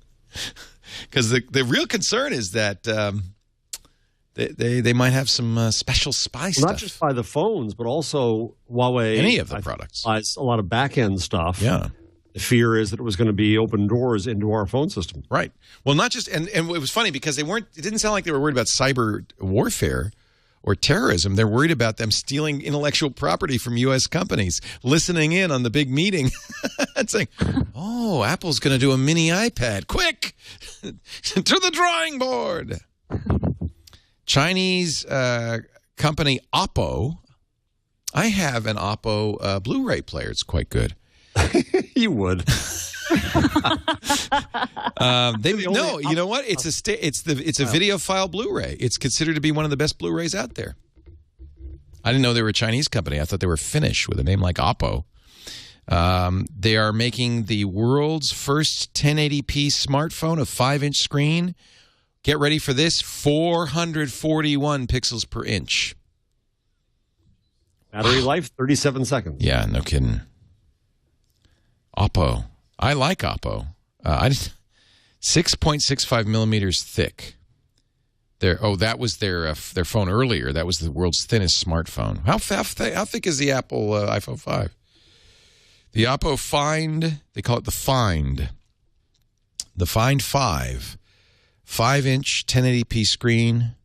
Because the real concern is that they might have some special spy stuff. Not just by the phones, but also Huawei. Any of the products. Buys a lot of back-end stuff. Yeah. The fear is that it was going to be open doors into our phone system. Right. Well, not just, and it was funny because it didn't sound like they were worried about cyber warfare or terrorism. They're worried about them stealing intellectual property from U.S. companies, listening in on the big meeting and saying, oh, Apple's going to do a mini iPad. Quick! To the drawing board! Chinese company Oppo. I have an Oppo Blu-ray player. It's quite good. You would. No, you know what? It's a video file Blu-ray. It's considered to be one of the best Blu-rays out there. I didn't know they were a Chinese company. I thought they were Finnish with a name like Oppo. They are making the world's first 1080p smartphone, a 5-inch screen. Get ready for this: 441 pixels per inch. Battery life, 37 seconds. Yeah, no kidding. Oppo. I like Oppo. 6.65 millimeters thick. That was their phone earlier. That was the world's thinnest smartphone. How thick is the Apple iPhone 5? The Oppo Find, they call it the Find. The Find 5. 5-inch 1080p screen.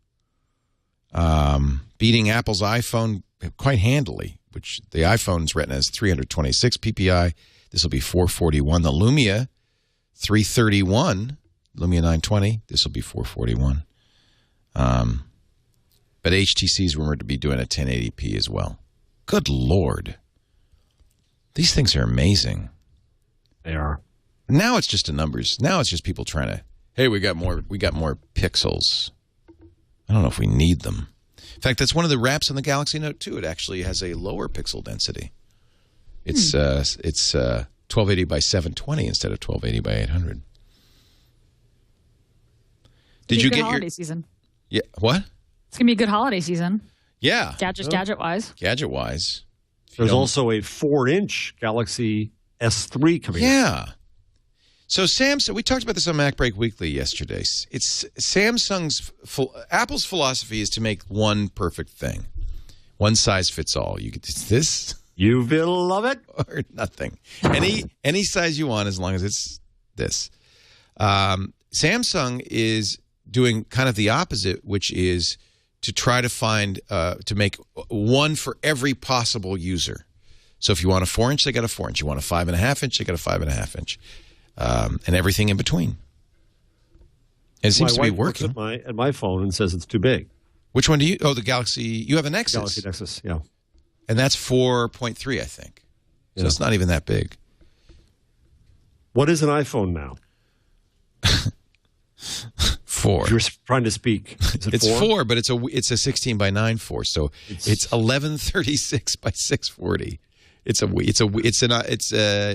Beating Apple's iPhone quite handily, which the iPhone's Retina is 326 ppi. This will be 441. The Lumia 331, Lumia 920. This will be 441. But HTC is rumored to be doing a 1080p as well. Good Lord. These things are amazing. They are. Now it's just a numbers. Now it's just people trying to, hey, we got more pixels. I don't know if we need them. In fact, that's one of the wraps on the Galaxy Note 2. It actually has a lower pixel density. It's 1280 by 720 instead of 1280 by 800. Did you get your holiday season? Yeah, what? It's gonna be a good holiday season. Yeah, gadget wise. Gadget wise. There's also a 4-inch Galaxy S3 coming out. Yeah. So Samsung, we talked about this on Mac Break Weekly yesterday. It's Apple's philosophy is to make one perfect thing. One size fits all. You get this. You will love it. Or nothing. Any size you want as long as it's this. Samsung is doing kind of the opposite, which is to try to find, to make one for every possible user. So if you want a 4-inch, they got a 4-inch. You want a 5.5-inch, they got a 5.5-inch. And everything in between. And it seems to be working. My wife looks at my phone and says it's too big. Which one do you? Oh, the Galaxy. You have a Nexus. Galaxy Nexus, yeah. And that's 4.3, I think. So it's not even that big. What is an iPhone now? 4. If you're trying to speak. Is it It's 4? 4, but it's a 16 by 9 4. So it's 1136 by 640. It's a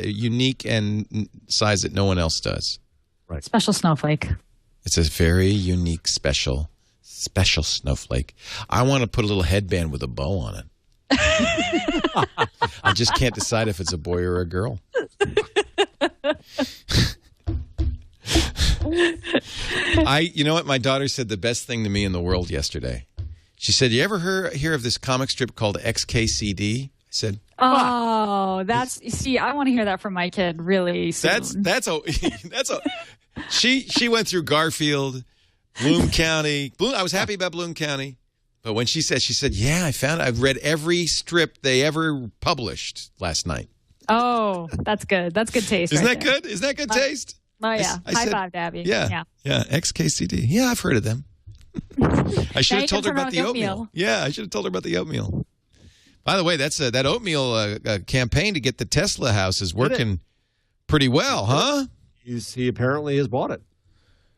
unique and size that no one else does. Right. Special snowflake. It's a very unique, special snowflake. I want to put a little headband with a bow on it. I just can't decide if it's a boy or a girl. You know what? My daughter said the best thing to me in the world yesterday. She said, "You ever hear of this comic strip called XKCD?" said, Oh, see, I want to hear that from my kid really soon. She went through Garfield, Bloom County. I was happy about Bloom County. But when she said, yeah, I've read every strip they ever published last night. Oh, that's good. That's good taste. Isn't that good? Isn't that good taste? Oh, yeah. High five, Abby. Yeah. XKCD. Yeah, I've heard of them. I should have told her about the oatmeal. Yeah, I should have told her about the oatmeal. By the way, that's that oatmeal campaign to get the Tesla house is working pretty well, huh? He apparently has bought it.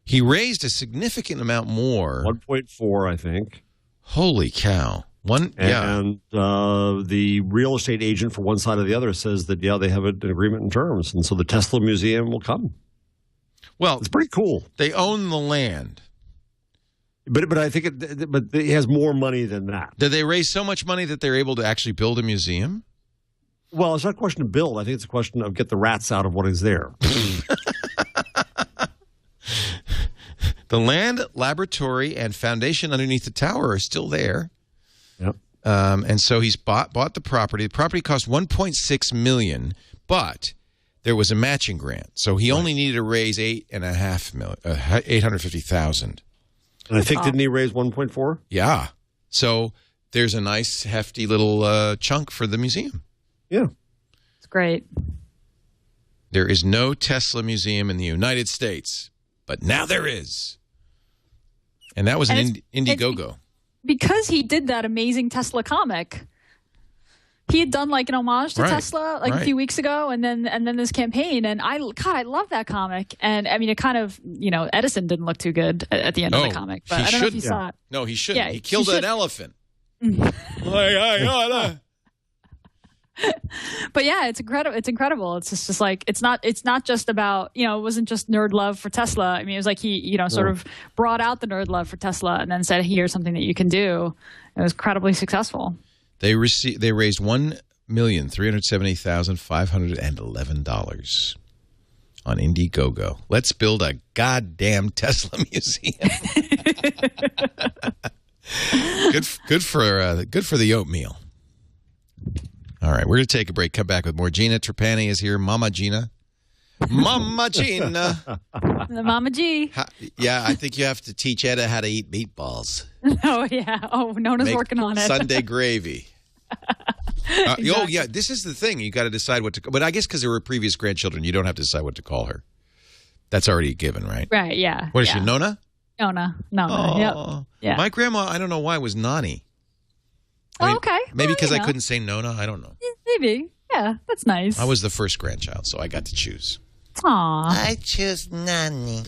He raised a significant amount more. 1.4, I think. Holy cow. And the real estate agent for one side or the other says that, they have an agreement in terms. And so the Tesla museum will come. Well, it's pretty cool. They own the land. But I think it has more money than that. Did they raise so much money that they're able to actually build a museum? Well, it's not a question of build. I think it's a question of get the rats out of what is there. The land, laboratory, and foundation underneath the tower are still there. Yep. And so he's bought the property. The property cost $1.6 million, but there was a matching grant, so he only needed to raise $850,000. And I think didn't he raise 1.4? Yeah. So there's a nice hefty little chunk for the museum. Yeah. It's great. There is no Tesla museum in the United States, but now there is. And that was an Indiegogo. Because he did that amazing Tesla comic. He had done like an homage to Tesla a few weeks ago, and then this campaign, and I love that comic. And I mean, it kind of Edison didn't look too good at the end of the comic, but I don't know if you saw it. No, he shouldn't. Yeah, he killed an elephant. But yeah, it's incredible. It's incredible. It's just like it's not just about it wasn't just nerd love for Tesla. I mean, it was like he sort of brought out the nerd love for Tesla and then said, here's something that you can do. It was incredibly successful. They raised $1,370,511 on Indiegogo. Let's build a goddamn Tesla museum. Good for the oatmeal. All right, we're going to take a break. Come back with more. Gina Trapani is here. Mama Gina. Mama Gina. The Mama G. Yeah, I think you have to teach Etta how to eat meatballs. Oh, yeah. Oh, Nona's working on it. Sunday gravy. Exactly. Oh, yeah. This is the thing. You got to decide what to. But I guess because there were previous grandchildren, you don't have to decide what to call her. That's already a given, right? Right. Yeah. What is she? Nona. Nona. Oh, yep. Yeah. My grandma, I don't know why, was Nani. Okay. Maybe because I couldn't say Nona. I don't know. Maybe. Yeah. That's nice. I was the first grandchild, so I got to choose. Aw. I choose Nani.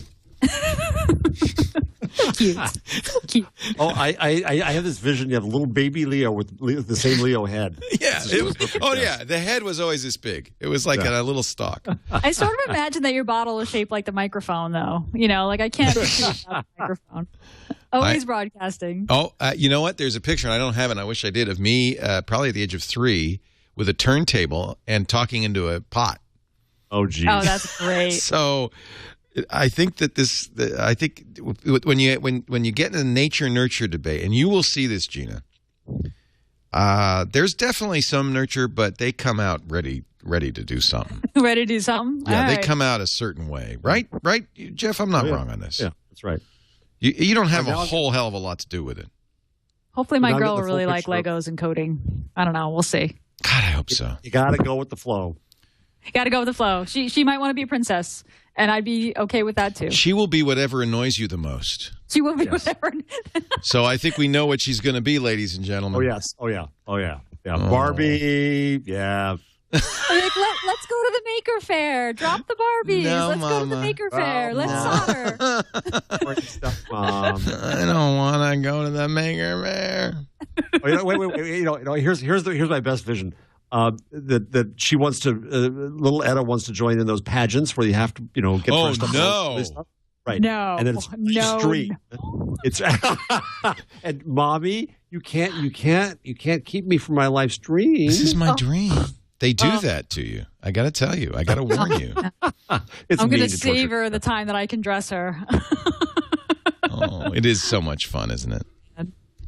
So cute. So cute. Oh, I have this vision. You have a little baby Leo with the same Leo head. Yeah. Yeah. The head was always this big. It was like a little stalk. I sort of imagine that your bottle is shaped like the microphone, though. Like I can't see the microphone. Always broadcasting. Oh, you know what? There's a picture, and I don't have it. I wish I did, of me probably at the age of 3 with a turntable and talking into a pot. Oh, geez. Oh, that's great. So I think that when you get in the nature nurture debate, and you will see this, Gina, there's definitely some nurture, but they come out ready to do something. Ready to do something? Yeah, all they right. come out a certain way, right? Right, Jeff? I'm not wrong on this. Yeah, that's right. You don't have a whole hell of a lot to do with it. Hopefully my girl will really like Legos and coding. I don't know. We'll see. God, I hope so. You got to go with the flow. You got to go with the flow. She might want to be a princess, and I'd be okay with that too. She will be whatever annoys you the most. She will be whatever. So I think we know what she's going to be, ladies and gentlemen. Oh, yes. Oh, yeah. Yeah. Barbie. Yeah. Like, let's go to the Maker Faire. Drop the Barbies. No, let's go to the Maker Faire. Let's solder. Mom. I don't want to go to the Maker Faire. Wait. Here's my best vision. That she wants to, little Etta wants to join in those pageants where you have to, get first up. No. Right. No. And then it's street. No. It's and mommy, you can't keep me from my live stream. This is my dream. They do that to you. I got to tell you. I got to warn you. I'm going to savor the time that I can dress her. Oh, it is so much fun, isn't it?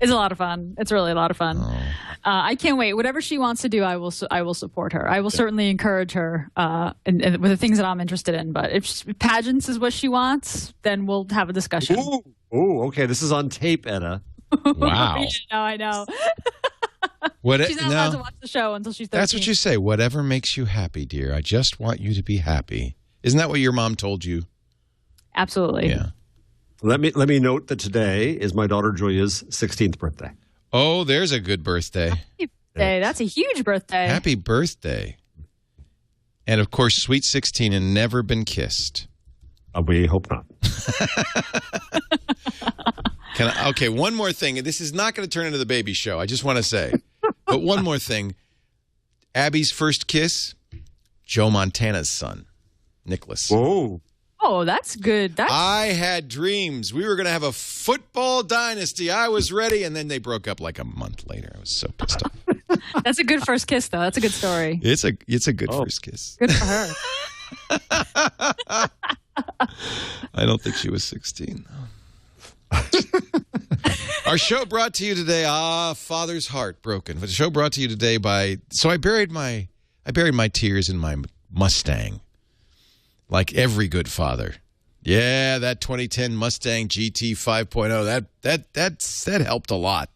It's a lot of fun. It's really a lot of fun. Oh. I can't wait. Whatever she wants to do, I will support her. I will certainly encourage her with the things that I'm interested in. But if pageants is what she wants, then we'll have a discussion. Ooh, okay. This is on tape, Edda. Wow. I know. She's not allowed to watch the show until she's 13. That's what you say. Whatever makes you happy, dear. I just want you to be happy. Isn't that what your mom told you? Absolutely. Yeah. Let me note that today is my daughter Julia's 16th birthday. Oh, there's a good birthday. Happy birthday. That's a huge birthday. Happy birthday. And, of course, sweet 16 and never been kissed. We hope not. Okay, one more thing. This is not going to turn into the baby show. I just want to say. But one more thing. Abby's first kiss, Joe Montana's son, Nicholas. Whoa. Oh, that's good. I had dreams. We were going to have a football dynasty. I was ready, and then they broke up like a month later. I was so pissed off. That's a good first kiss, though. That's a good story. It's a good first kiss. Good for her. I don't think she was 16. Our show brought to you today, Father's Heart Broken. The show brought to you today by, so I buried my tears in my Mustang. Like every good father. Yeah, that 2010 Mustang GT 5.0, that helped a lot.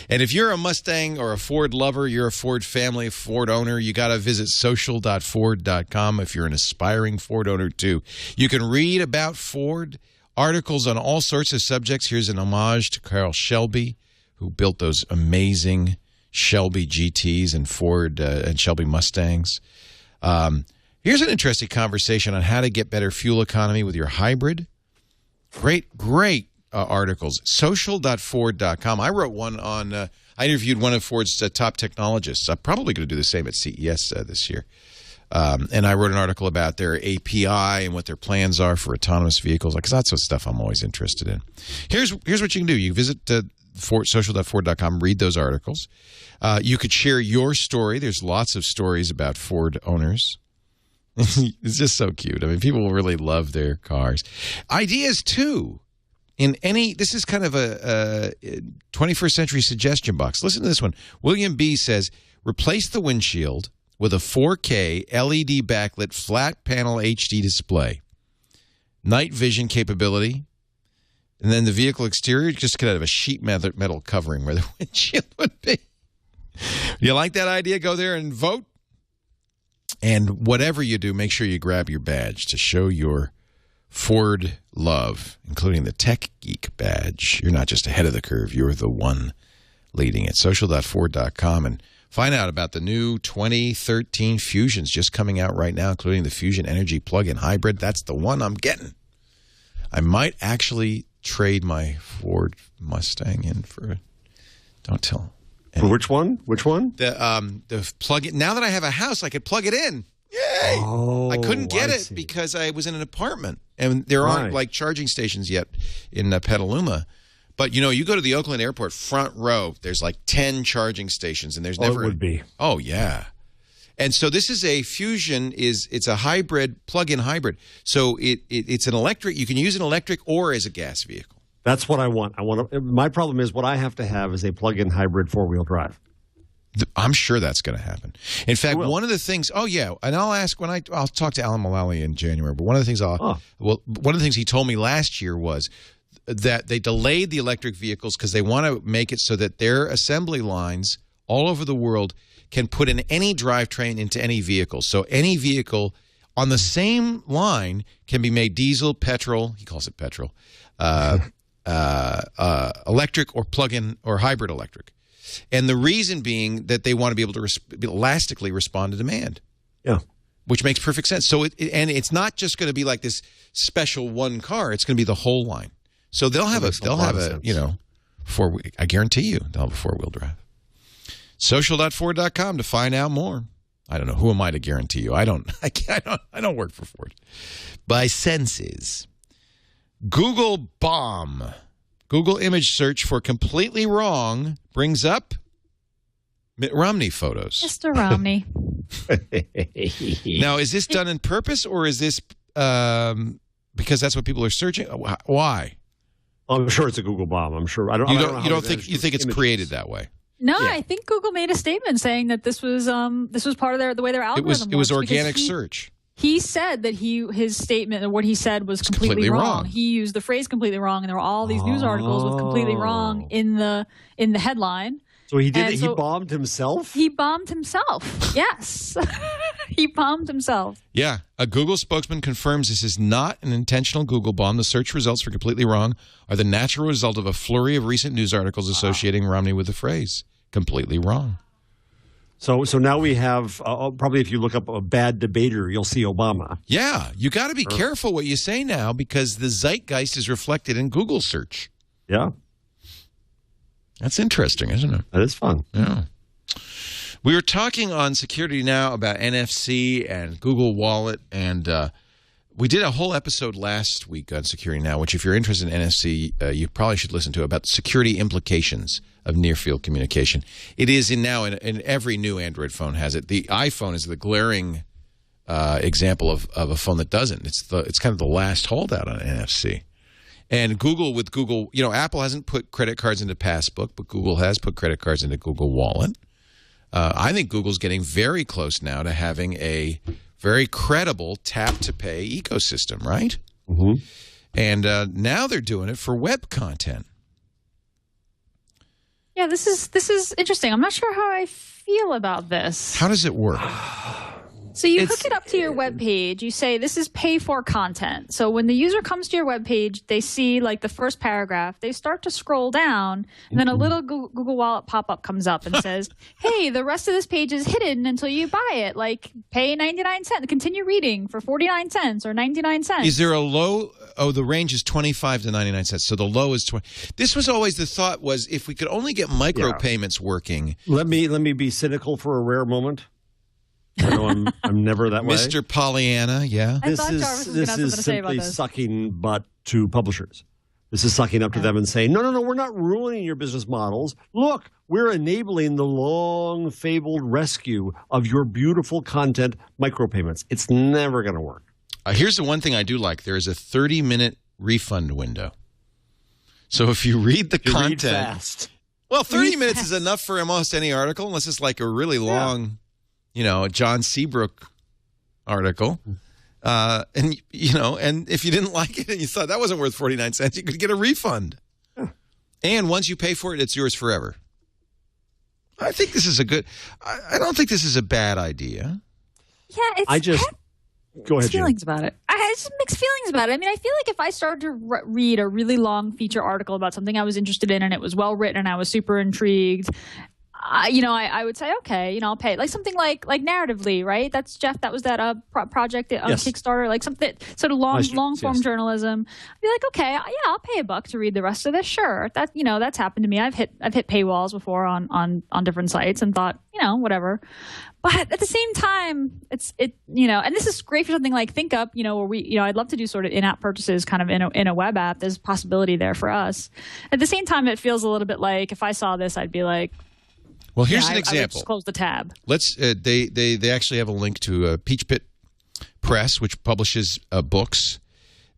And if you're a Mustang or a Ford lover, you're a Ford family, a Ford owner, you got to visit social.ford.com if you're an aspiring Ford owner too. You can read about Ford, articles on all sorts of subjects. Here's an homage to Carroll Shelby, who built those amazing Shelby GTs and Ford and Shelby Mustangs. Here's an interesting conversation on how to get better fuel economy with your hybrid. Great articles. Social.ford.com. I wrote one on, I interviewed one of Ford's top technologists. I'm probably going to do the same at CES this year. And I wrote an article about their API and what their plans are for autonomous vehicles, because that's what stuff I'm always interested in. Here's what you can do. You visit social.ford.com, read those articles. You could share your story. There's lots of stories about Ford owners. It's just so cute. I mean, people really love their cars. Ideas, too. This is kind of a 21st century suggestion box. Listen to this one. William B. says, replace the windshield with a 4K LED backlit flat panel HD display. Night vision capability. And then the vehicle exterior, just get out of a sheet metal covering where the windshield would be. You like that idea? Go there and vote. And whatever you do, make sure you grab your badge to show your Ford love, including the Tech Geek badge. You're not just ahead of the curve. You're the one leading it. Social.ford.com and find out about the new 2013 Fusions just coming out right now, including the Fusion Energy plug-in hybrid. That's the one I'm getting. I might actually trade my Ford Mustang in for, don't tell. For which one? Which one? The plug-in. Now that I have a house, I could plug it in. Yay! Oh, I couldn't get it because I was in an apartment, and there aren't like charging stations yet in Petaluma. But you go to the Oakland Airport front row. There's like 10 charging stations, and there's never. It would be. Oh yeah. And so this is a Fusion. It's a hybrid, plug-in hybrid. So it's an electric. You can use an electric or as a gas vehicle. That's what I want. My problem is what I have to have is a plug-in hybrid four-wheel drive. I'm sure that's going to happen. In fact, one of the things. Oh yeah, and I'll ask when I'll talk to Alan Mullally in January. But one of the things one of the things he told me last year was that they delayed the electric vehicles because they want to make it so that their assembly lines all over the world can put in any drivetrain into any vehicle. So any vehicle on the same line can be made diesel, petrol. He calls it petrol. Electric or plug-in or hybrid electric. And the reason being that they want to be able to elastically respond to demand. Yeah. Which makes perfect sense. So it's not just going to be like this special one car. It's going to be the whole line. So they'll have I guarantee you they'll have a four-wheel drive. Social.ford.com to find out more. I don't know. Who am I to guarantee you? I don't work for Ford. By senses. Google bomb. Google image search for completely wrong brings up Mitt Romney photos. Mr. Romney. Now, is this done on purpose or is this because that's what people are searching? Why? I'm sure it's a Google bomb. I'm sure. I don't know You don't think it's created that way? No, yeah. I think Google made a statement saying that this was part of the way their algorithm It was organic search. He said that his statement or what he said was completely wrong. He used the phrase completely wrong, and there were all these news articles with completely wrong in the headline. So he did. He bombed himself. He bombed himself. Yes, he bombed himself. Yeah, a Google spokesman confirms this is not an intentional Google bomb. The search results for completely wrong are the natural result of a flurry of recent news articles associating Romney with the phrase completely wrong. So now we have probably if you look up a bad debater, you'll see Obama. Yeah, you got to be careful what you say now because the zeitgeist is reflected in Google search. Yeah. That's interesting, isn't it? That is fun. Yeah. We were talking on Security Now about NFC and Google Wallet, and we did a whole episode last week on Security Now, which if you're interested in NFC, you probably should listen to, about the security implications of near-field communication. It is in every new Android phone has it. The iPhone is the glaring example of a phone that doesn't. It's kind of the last holdout on NFC. And Google, Apple hasn't put credit cards into Passbook, but Google has put credit cards into Google Wallet. I think Google's getting very close now to having a very credible tap-to-pay ecosystem, right? Mm-hmm. And now they're doing it for web content. Yeah, this is interesting. I'm not sure how I feel about this. How does it work? So you hook it up to your web page. You say, this is pay for content. So when the user comes to your web page, they see like the first paragraph. They start to scroll down, and then a little Google Wallet pop-up comes up and says, hey, the rest of this page is hidden until you buy it. Like, pay 99 cents. Continue reading for 49 cents or 99 cents. Is there a low? Oh, the range is 25 to 99 cents. So the low is 20. This was always the thought was if we could only get micropayments working. Let me be cynical for a rare moment. I know I'm never that way. Mr. Pollyanna, yeah. I thought Jarvis was going to have something to say about simply this. sucking butt to publishers. This is sucking up to them and saying, no, we're not ruining your business models. Look, we're enabling the long-fabled rescue of your beautiful content micropayments. It's never going to work. Here's the one thing I do like. There is a 30-minute refund window. So if you read the content. Read fast. Well, 30 minutes is enough for almost any article, unless it's like a really long, John Seabrook article. And if you didn't like it and you thought that wasn't worth 49 cents, you could get a refund. And once you pay for it, it's yours forever. I think this is I don't think this is a bad idea. Yeah, Go ahead, feelings about it. I just mixed feelings about it. I mean, I feel like if I started to read a really long feature article about something I was interested in and it was well written and I was super intrigued, I would say, okay, I'll pay. Like something like Narratively, right? That's Jeff. That was that project on Kickstarter, like something sort of long form journalism. I'd be like, okay, yeah, I'll pay $1 to read the rest of this. Sure, that's happened to me. I've hit paywalls before on different sites and thought, whatever. But at the same time, and this is great for something like ThinkUp, where I'd love to do sort of in-app purchases kind of in a web app. There's a possibility there for us. At the same time, it feels a little bit like if I saw this, I'd be like, well, here's an example. I would just close the tab. Let's. They actually have a link to Peach Pit Press, which publishes books.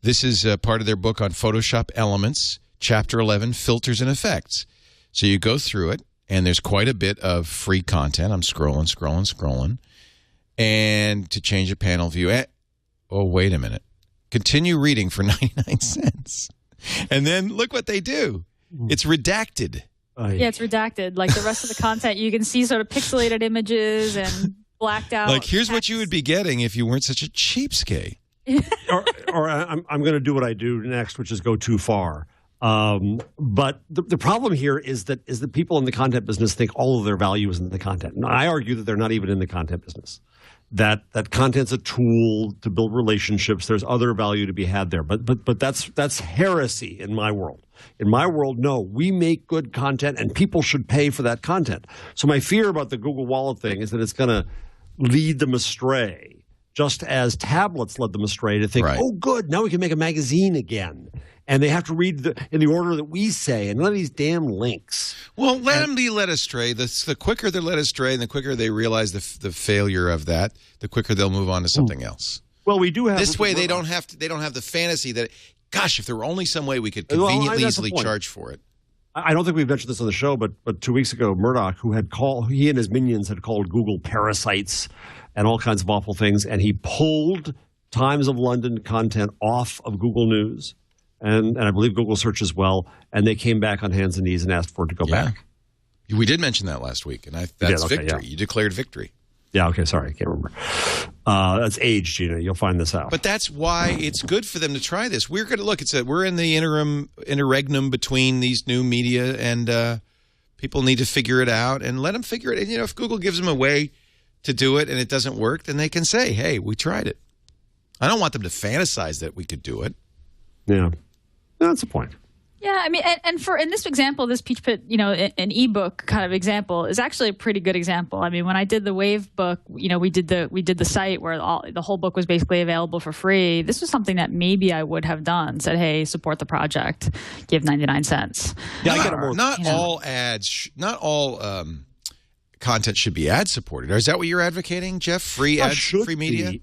This is part of their book on Photoshop Elements, Chapter 11, Filters and Effects. So you go through it, and there's quite a bit of free content. I'm scrolling. And to change a panel view, oh, wait a minute. Continue reading for 99 cents. And then look what they do. It's redacted. Yeah, it's redacted. Like the rest of the content, you can see sort of pixelated images and blacked out. Like, here's what you would be getting if you weren't such a cheapskate. or I'm going to do what I do next, which is go too far. But the problem here is that people in the content business think all of their value is in the content. And I argue that they're not even in the content business. That content's a tool to build relationships. There's other value to be had there. But that's heresy in my world. In my world, no, we make good content and people should pay for that content. So my fear about the Google Wallet thing is that it's going to lead them astray, just as tablets led them astray to think, oh, good, now we can make a magazine again. And they have to read in the order that we say, and none of these damn links. Well, let them be led astray. The quicker they're led astray, and the quicker they realize the failure of that, the quicker they'll move on to something else. Well, we do have this way. They don't have the fantasy that Gosh, if there were only some way we could Well, conveniently, that's the easily point. charge for it. I don't think we've mentioned this on the show, but 2 weeks ago, Murdoch, he and his minions had called Google parasites and all kinds of awful things, and he pulled Times of London content off of Google News, and I believe Google Search as well, and they came back on hands and knees and asked for it to go back. We did mention that last week, and that's okay, victory. yeah. You declared victory. Yeah, okay, sorry, I can't remember. That's age, Gina. You'll find this out. But that's why it's good for them to try this. We're going to look. We're in the interregnum between these new media, and people need to figure it out and let them figure it. And if Google gives them a way to do it and it doesn't work, then they can say, "Hey, we tried it." I don't want them to fantasize that we could do it. Yeah, that's the point. Yeah, I mean, and in this example, this Peach Pit, an ebook kind of example is actually a pretty good example. I mean, when I did the Wave book, we did the site where the whole book was basically available for free. This was something that maybe I would have done. Said, hey, support the project, give 99 cents. Yeah, not all ads, not all content should be ad supported. Is that what you're advocating, Jeff? Free ads, free media?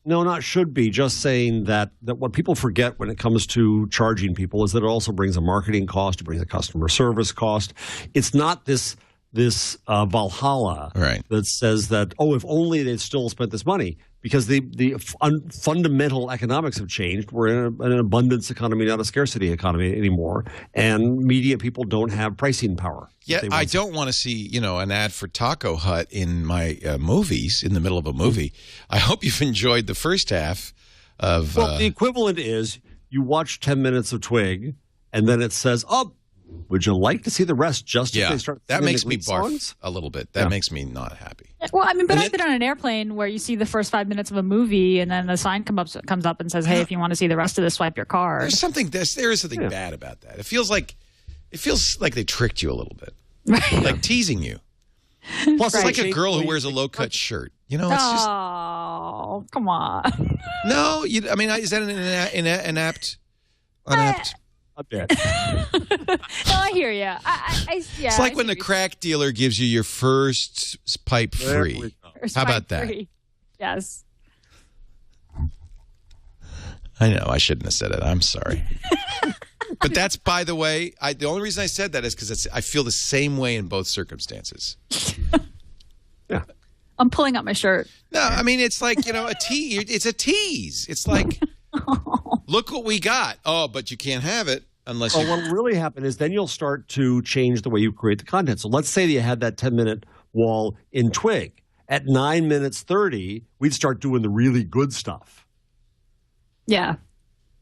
No, not should be. Just saying that what people forget when it comes to charging people is that it also brings a marketing cost. It brings a customer service cost. It's not this Valhalla that says that, if only they'd still spent this money, because the fundamental economics have changed. We're in an abundance economy, not a scarcity economy anymore, and media people don't have pricing power. Yeah, I don't want to see an ad for Taco Hut in my movies in the middle of a movie. I hope you've enjoyed the first half of. Well, the equivalent is you watch 10 minutes of Twig, and then it says, would you like to see the rest just if they start that singing makes the me Glee barf songs? a little bit. That makes me not happy. Well, I mean, but I've been on an airplane where you see the first 5 minutes of a movie, and then the sign comes up and says, "Hey, if you want to see the rest of this, swipe your card." There is something bad about that. It feels like they tricked you a little bit, like teasing you. Plus, it's like a girl who wears a low-cut shirt. It's just. Oh, come on. No, is that an inept? A bit. No, I hear you. It's like when the crack dealer gives you your first pipe free. How about that? Free. Yes. I know. I shouldn't have said it. I'm sorry. But that's, by the way, the only reason I said that is because I feel the same way in both circumstances. Yeah. I'm pulling up my shirt. No, I mean, it's like, a tease. It's a tease. It's like, look what we got. Oh, but you can't have it unless you... What will really happen is then you'll start to change the way you create the content. So let's say that you had that 10-minute wall in Twig. At 9 minutes 30, we'd start doing the really good stuff. Yeah.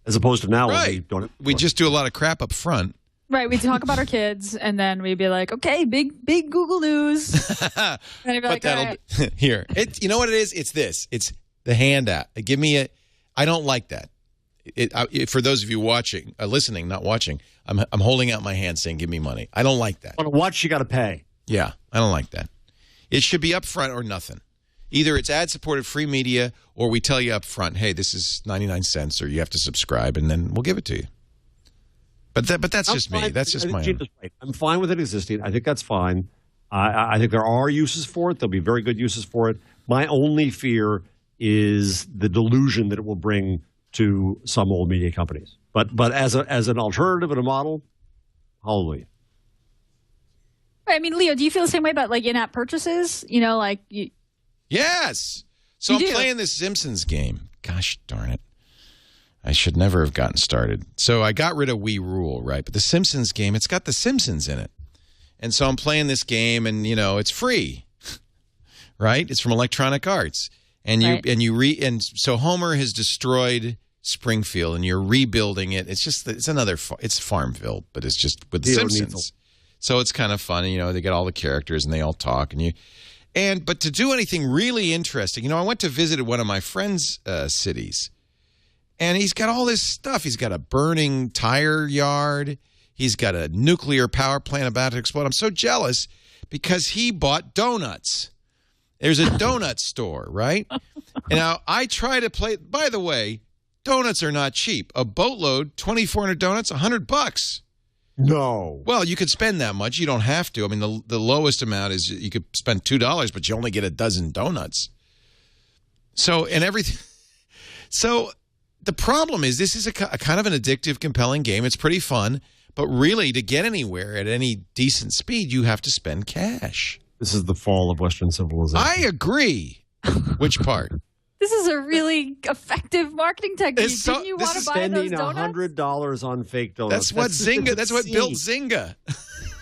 As opposed to now when Right. We just do a lot of crap up front. Right, we talk about our kids, and then we'd be like, "Okay, big Google news." And I'd be like, "All right." Here. You know what it is? It's this. It's the handout. Give me a. I don't like that. For those of you watching, listening, not watching, I'm holding out my hand saying, "Give me money." I don't like that. On a watch, you got to pay. Yeah, I don't like that. It should be up front or nothing. Either it's ad-supported free media, or we tell you up front, "Hey, this is 99 cents," or you have to subscribe, and then we'll give it to you. But that's just me. That's just my own. Right. I'm fine with it existing. I think that's fine. I think there are uses for it. There'll be very good uses for it. My only fear is the delusion that it will bring to some old media companies. But as an alternative and a model, hallelujah. I mean, Leo, do you feel the same way about like in-app purchases? Yes. So I'm playing this Simpsons game. Gosh darn it. I should never have gotten started. So I got rid of We Rule, right? But the Simpsons game, it's got the Simpsons in it. And so I'm playing this game, and, it's free, right? It's from Electronic Arts. And so Homer has destroyed Springfield, and you're rebuilding it. It's Farmville, but it's just with the Simpsons. So it's kind of fun. And, they get all the characters, and they all talk. But to do anything really interesting, I went to visit one of my friend's cities. And he's got all this stuff. He's got a burning tire yard. He's got a nuclear power plant about to explode. I'm so jealous because he bought donuts. There's a donut store, right? And now I try to play. By the way, donuts are not cheap. A boatload, 2,400 donuts, $100. No. Well, you could spend that much. You don't have to. I mean, the lowest amount is you could spend $2, but you only get a dozen donuts. So, and everything. So the problem is this is a kind of an addictive, compelling game. It's pretty fun, but really to get anywhere at any decent speed, you have to spend cash. This is the fall of Western civilization. I agree. Which part? This is a really effective marketing technique. Didn't you want to buy those donuts? Spending $100 on fake donuts. That's what Zynga. That's what built Zynga.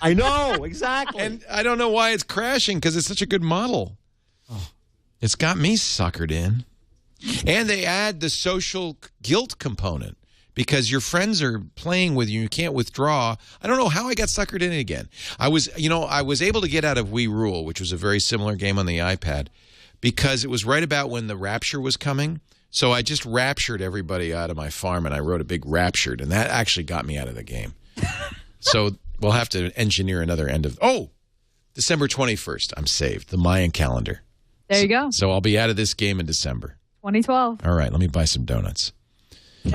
I know, exactly. And I don't know why it's crashing because it's such a good model. Oh. It's got me suckered in. And they add the social guilt component because your friends are playing with you. You can't withdraw. I don't know how I got suckered in again. I was able to get out of We Rule, which was a very similar game on the iPad, because it was right about when the Rapture was coming. So I just raptured everybody out of my farm, and I wrote a big raptured, and that actually got me out of the game. So we'll have to engineer another end of... Oh, December 21st. I'm saved. The Mayan calendar. There you go. So I'll be out of this game in December. 2012. All right, let me buy some donuts. Now,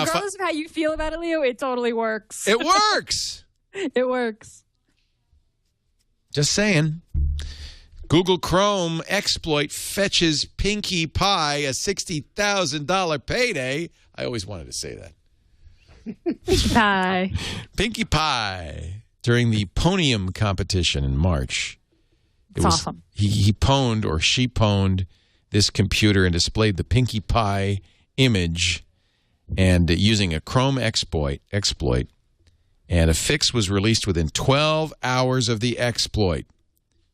regardless of how you feel about it, Leo, it totally works. It works. It works. Just saying. Google Chrome exploit fetches Pinkie Pie a $60,000 payday. I always wanted to say that. Pinkie Pie. Pinkie Pie. During the Pwned competition in March. It's awesome. He pwned or she pwned this computer and displayed the Pinkie Pie image and using a Chrome exploit. And a fix was released within 12 hours of the exploit.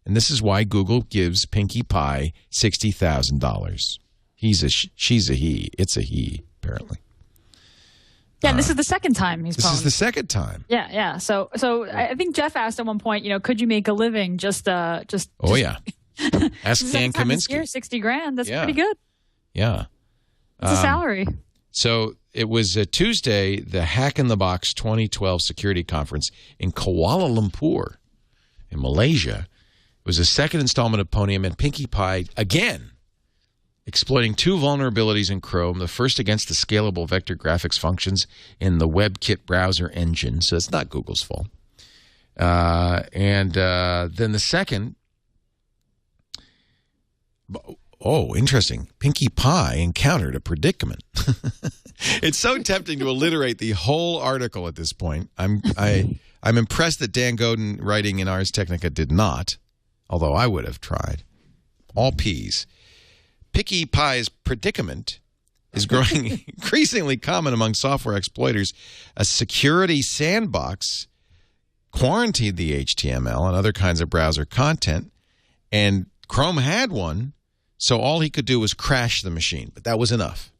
And this is why Google gives Pinkie Pie $60,000. She's a he. It's a he, apparently. Yeah, this is the second time he's pwned. This is the second time. Yeah. So I think Jeff asked at one point, could you make a living just yeah. Ask Dan Kaminsky. Year, $60,000. That's pretty good. Yeah. It's a salary. So it was Tuesday, the Hack in the Box 2012 security conference in Kuala Lumpur in Malaysia. It was a second installment of Pwned and Pinkie Pie again, exploiting two vulnerabilities in Chrome. The first against the scalable vector graphics functions in the WebKit browser engine. So it's not Google's fault. And then the second, oh, interesting. Pinkie Pie encountered a predicament. It's so tempting to alliterate the whole article at this point. I'm impressed that Dan Godin, writing in Ars Technica, did not, although I would have tried. All P's. Pinkie Pie's predicament is growing increasingly common among software exploiters. A security sandbox quarantined the HTML and other kinds of browser content, and Chrome had one, so all he could do was crash the machine, but that was enough.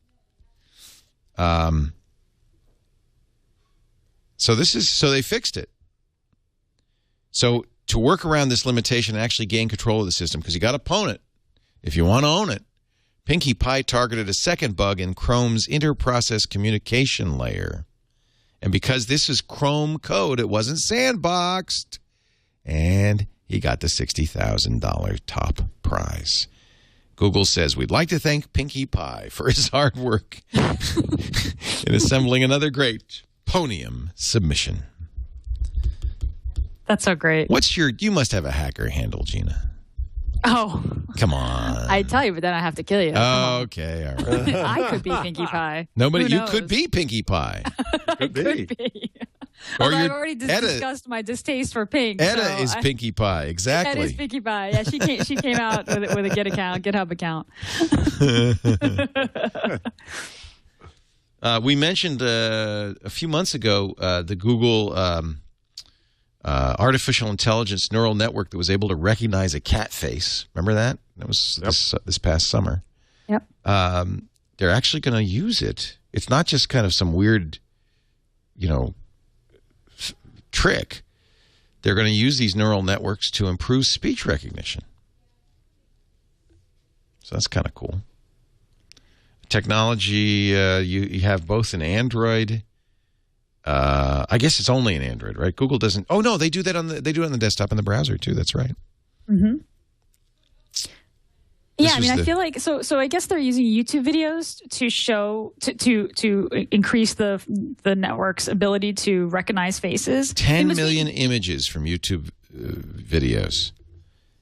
So they fixed it. So to work around this limitation and actually gain control of the system, because you got to pwn it if you want to own it, Pinkie Pie targeted a second bug in Chrome's inter-process communication layer. And because this is Chrome code, it wasn't sandboxed. And he got the $60,000 top prize. Google says, we'd like to thank Pinkie Pie for his hard work in assembling another great Pwned submission. That's so great. You must have a hacker handle, Gina. Oh. Come on. I tell you, but then I have to kill you. Oh, okay, all right. I could be Pinkie Pie. You could be Pinkie Pie. Could be. Or I've already discussed my distaste for pink. Edda is Pinkie Pie, exactly. Edda is Pinkie Pie. Yeah, she came out with a GitHub account. We mentioned a few months ago the Google artificial intelligence neural network that was able to recognize a cat face. Remember that? That was this past summer. Yep. They're actually going to use it. It's not just kind of some weird, trick. They're going to use these neural networks to improve speech recognition. So that's kind of cool. Technology, you have both an Android. I guess it's only an Android, right? Google doesn't. Oh no, they do that they do it on the desktop and the browser too. That's right. Mm-hmm. Yeah, I mean, I feel like so I guess they're using YouTube videos to show to increase the network's ability to recognize faces. 10 million images from YouTube videos.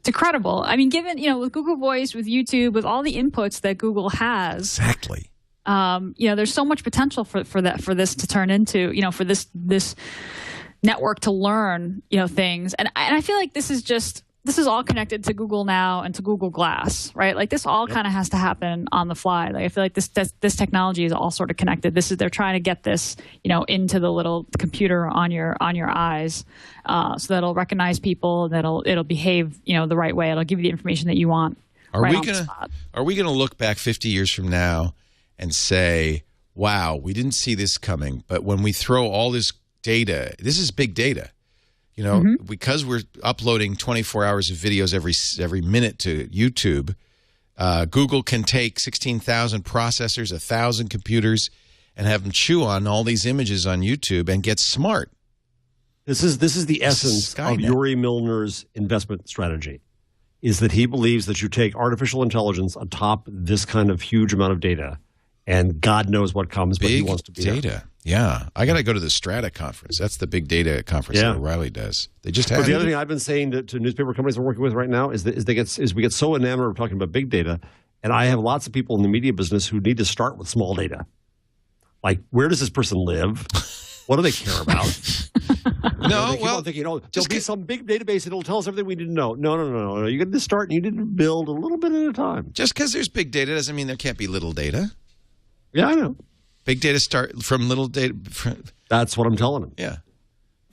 incredible. I mean, given, with Google Voice, with YouTube, with all the inputs that Google has. Exactly. There's so much potential for this to turn into, for this network to learn, things. And I feel like this is all connected to Google Now and to Google Glass, right? Like this all kind of has to happen on the fly. Like I feel like this technology is all sort of connected. They're trying to get this, into the little computer on your eyes, so that it'll recognize people and it'll behave, the right way. It'll give you the information that you want. Are we gonna look back 50 years from now and say, wow, we didn't see this coming, but when we throw all this data, this is big data. Because we're uploading 24 hours of videos every minute to YouTube, Google can take 16,000 processors, 1,000 computers, and have them chew on all these images on YouTube and get smart. This is the essence of Yuri Milner's investment strategy, is that he believes that you take artificial intelligence atop this kind of huge amount of data, and God knows what comes, but he wants to be data. there. Yeah, I got to go to the Strata conference. That's the big data conference that O'Reilly does. They just have. But the other thing I've been saying to newspaper companies I'm working with right now is we get so enamored of talking about big data, and I have lots of people in the media business who need to start with small data. Like, where does this person live? What do they care about? Well, thinking, there'll be some big database and it'll tell us everything we need to know. No. You got to start and you need to build a little bit at a time. Just because there's big data doesn't mean there can't be little data. Yeah, I know. Big data start from little data. That's what I'm telling them. Yeah.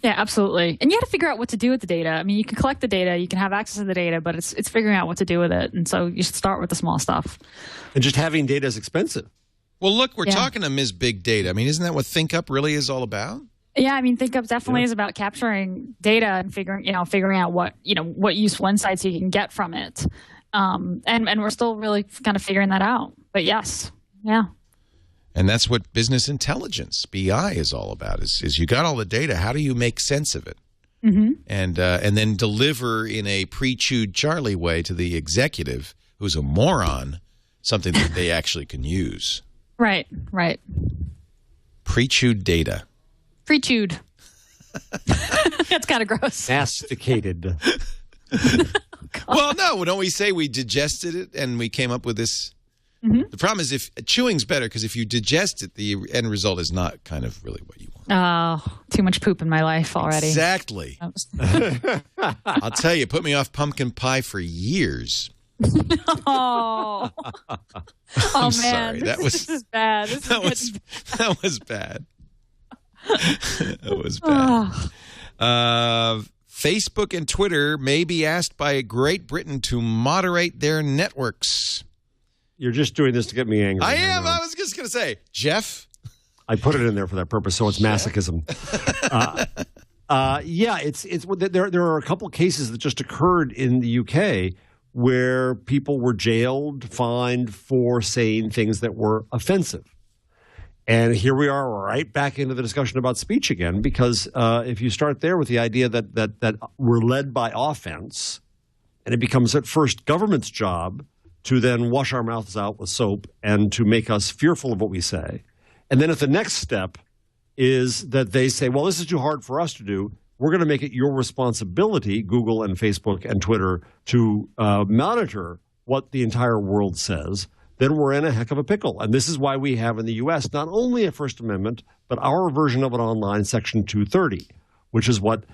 Yeah, absolutely. And you have to figure out what to do with the data. I mean, you can collect the data, you can have access to the data, but it's figuring out what to do with it. And so you should start with the small stuff. And just having data is expensive. Well, look, we're talking to Ms. Big Data. I mean, isn't that what ThinkUp really is all about? Yeah, I mean, ThinkUp definitely is about capturing data and figuring out what useful insights you can get from it. And we're still really kind of figuring that out. But yes, yeah. And that's what business intelligence, BI, is all about, is you got all the data. How do you make sense of it? Mm-hmm. And then deliver in a pre-chewed Charlie way to the executive, who's a moron, something that they actually can use. Right. Pre-chewed data. Pre-chewed. That's kind of gross. Masticated. Well, no, don't we say we digested it and we came up with this? Mm-hmm. The problem is if chewing's better because if you digest it, the end result is not kind of really what you want. Oh, too much poop in my life already. Exactly. I'll tell you, put me off pumpkin pie for years. Oh, I'm man, sorry. This is bad. That was bad. That was bad. Facebook and Twitter may be asked by Great Britain to moderate their networks. You're just doing this to get me angry. I am. I was just going to say, Jeff. I put it in there for that purpose, so it's masochism. There are a couple cases that just occurred in the UK where people were jailed, fined for saying things that were offensive. And here we are right back into the discussion about speech again, because if you start there with the idea that we're led by offense, and it becomes at first government's job to then wash our mouths out with soap and to make us fearful of what we say. And then if the next step is that they say, well, this is too hard for us to do, we're going to make it your responsibility, Google and Facebook and Twitter, to monitor what the entire world says, then we're in a heck of a pickle. And this is why we have in the U.S. not only a First Amendment, but our version of it online, Section 230, which is what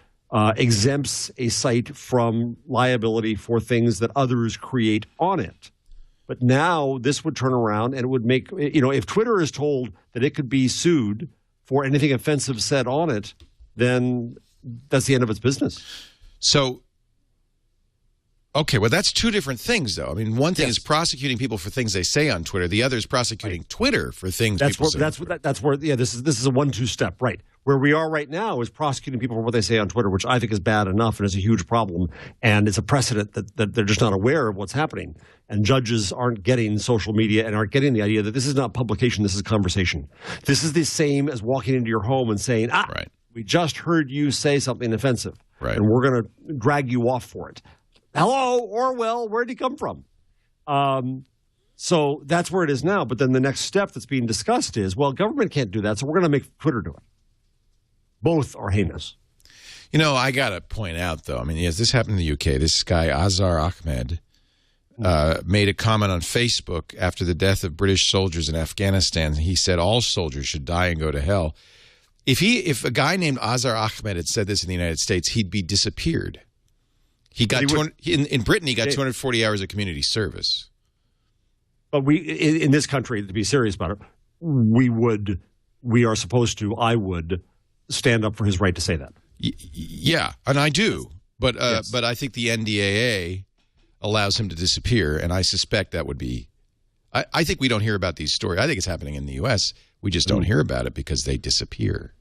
exempts a site from liability for things that others create on it. But now this would turn around and it would make, if Twitter is told that it could be sued for anything offensive said on it, then that's the end of its business. So, okay, well, that's two different things, though. I mean, one thing is prosecuting people for things they say on Twitter. The other is prosecuting Twitter for things people say. This is a 1-2 step, right? Where we are right now is prosecuting people for what they say on Twitter, which I think is bad enough and is a huge problem. And it's a precedent that they're just not aware of what's happening. And judges aren't getting social media and aren't getting the idea that this is not publication, this is conversation. This is the same as walking into your home and saying, we just heard you say something offensive. Right. And we're going to drag you off for it. Hello, Orwell, where'd he come from? So that's where it is now. But then the next step that's being discussed is, well, government can't do that, so we're going to make Twitter do it. Both are heinous. You know, I got to point out, though, I mean, yes, this happened in the UK. This guy, Azhar Ahmed, made a comment on Facebook after the death of British soldiers in Afghanistan. He said all soldiers should die and go to hell. If a guy named Azhar Ahmed had said this in the United States, he'd be disappeared. He got in Britain, he got 240 hours of community service. But in this country, to be serious about it, we are supposed to, I would stand up for his right to say that. Yeah, and I do. But but I think the NDAA allows him to disappear, and I suspect that would be I think we don't hear about these stories. I think it's happening in the U.S. We just don't hear about it because they disappear.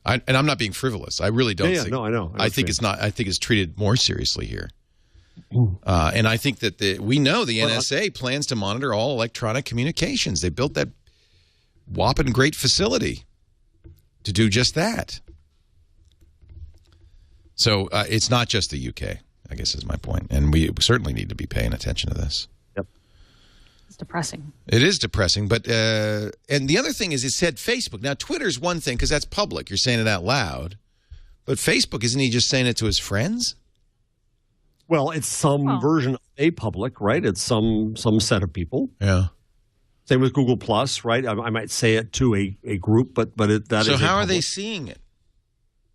And I'm not being frivolous. I really don't think. No, I know. I think it's not. I think it's treated more seriously here. And I think that we know the NSA plans to monitor all electronic communications. They built that whopping great facility to do just that. So it's not just the UK, I guess is my point. And we certainly need to be paying attention to this. Yep. It's depressing. It is depressing. But and the other thing is it said Facebook. Now, Twitter's one thing because that's public. You're saying it out loud. But Facebook, isn't he just saying it to his friends? Well, it's some version of a public, right? It's some set of people. Yeah. Same with Google Plus, right? I might say it to a group, but that so is. So how are they seeing it?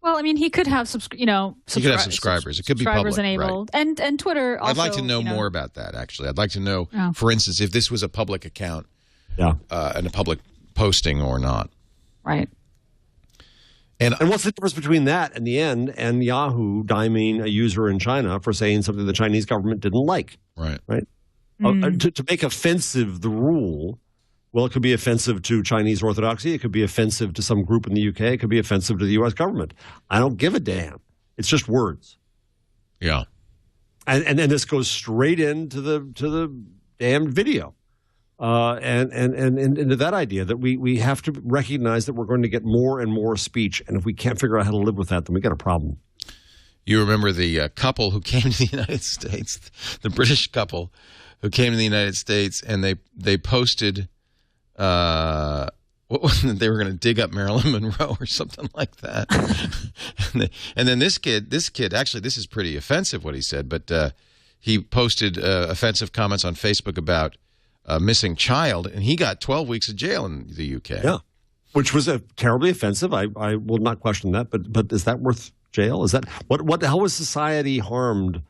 Well, I mean, he could have he could have subscribers. It could be public, enabled, right. and Twitter. Also, I'd like to know more about that. Actually, I'd like to know, for instance, if this was a public account, and a public posting or not. Right. And what's the difference between that in the end and Yahoo diming a user in China for saying something the Chinese government didn't like? Right. Right. To make offensive the rule, well, it could be offensive to Chinese orthodoxy. It could be offensive to some group in the UK. It could be offensive to the U.S. government. I don't give a damn. It's just words. Yeah. And this goes straight into the damn video. And into that idea that we have to recognize that we're going to get more and more speech. And if we can't figure out how to live with that, then we got a problem. You remember the couple who came to the United States, the British couple who came to the United States, and they posted what was it? They were going to dig up Marilyn Monroe or something like that. and then this kid, actually, this is pretty offensive what he said, but he posted offensive comments on Facebook about a missing child, and he got 12 weeks of jail in the UK. Yeah, which was terribly offensive. I will not question that, but is that worth jail? Is that how was society harmed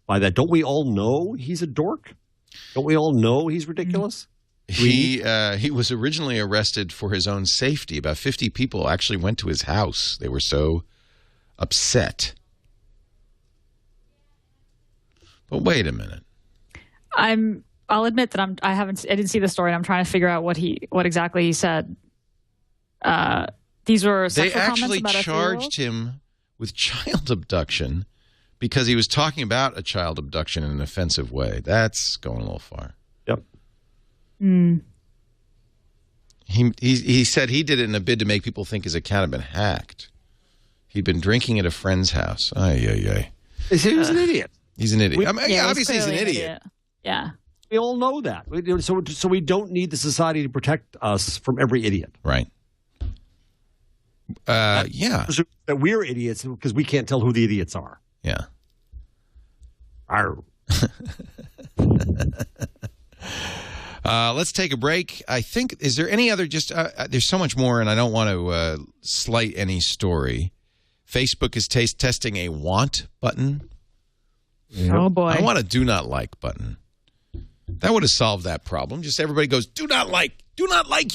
by that? Don't we all know he's a dork? Don't we all know he's ridiculous? He was originally arrested for his own safety. About 50 people actually went to his house. They were so upset. But wait a minute. I'll admit that I didn't see the story, and I'm trying to figure out what exactly he said. These were sexual comments about a 3-year-old? They actually charged him with child abduction because he was talking about a child abduction in an offensive way. That's going a little far. Yep. He said he did it in a bid to make people think his account had been hacked. He'd been drinking at a friend's house. He was an idiot. He's an idiot. Obviously, he's an idiot. Yeah. We all know that. So we don't need the society to protect us from every idiot. Right. Yeah. That we're idiots because we can't tell who the idiots are. Yeah. Let's take a break. I think, is there any other, there's so much more, and I don't want to slight any story. Facebook is testing a want button. Oh, boy. I want a do not like button. That would have solved that problem. Just everybody goes, do not like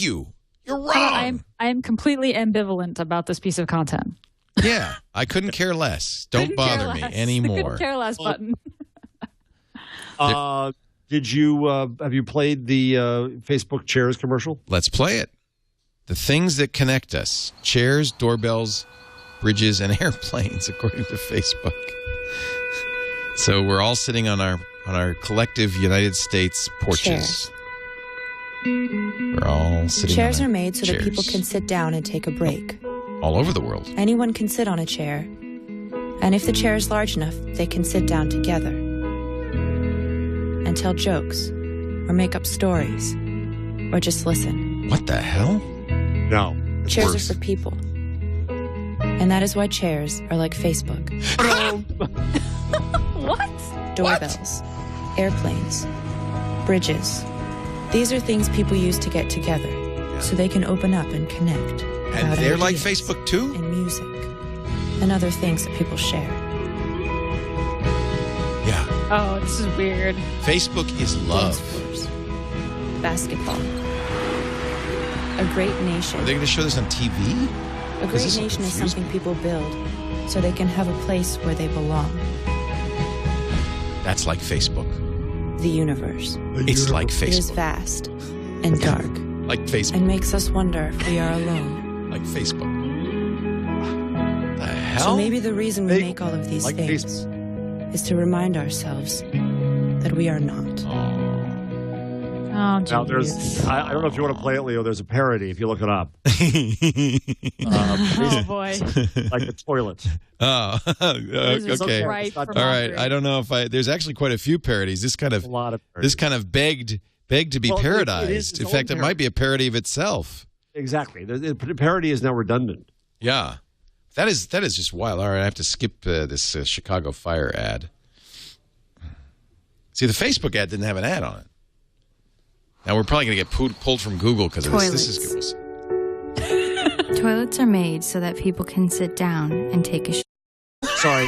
you. You're wrong. I am completely ambivalent about this piece of content. Yeah, I couldn't care less. Don't bother me anymore. Couldn't care less button. Have you played the Facebook Chairs commercial? Let's play it. The things that connect us: chairs, doorbells, bridges, and airplanes, according to Facebook. So we're all sitting on our collective United States porches. Chairs. We're all sitting. Chairs are made so that people can sit down and take a break. All over the world. Anyone can sit on a chair, and if the chair is large enough, they can sit down together and tell jokes, or make up stories, or just listen. What the hell? No. Chairs are for people. And that is why chairs are like Facebook. What? Doorbells, airplanes, bridges. These are things people use to get together so they can open up and connect. And they're like Facebook too? And music. And other things that people share. Yeah. Oh, this is weird. Facebook is love. Dance floors, basketball. A great nation. Are they going to show this on TV? A great nation is something people build so they can have a place where they belong. That's like Facebook. The universe. It's like It is Facebook. vast and dark Like Facebook. and makes us wonder if we are alone. Like Facebook. The hell? So maybe the reason we They- make all of these like things is to remind ourselves that we are not. Oh, Now, geez. I don't know if you want to play it, Leo. There's a parody if you look it up. Oh, boy. Like a toilet. Oh, Those are okay. right It's not- from All right. Audrey. I don't know if there's actually quite a few parodies. This kind A of lot of parodies. begged to be Well, it is parodized. its In own fact, it parody. might be a parody of itself. Exactly. The parody is now redundant. Yeah. That is just wild. All right, I have to skip this Chicago Fire ad. See, the Facebook ad didn't have an ad on it. Now we're probably going to get pulled from Google because of this. This is Google. Toilets are made so that people can sit down and take a Sorry.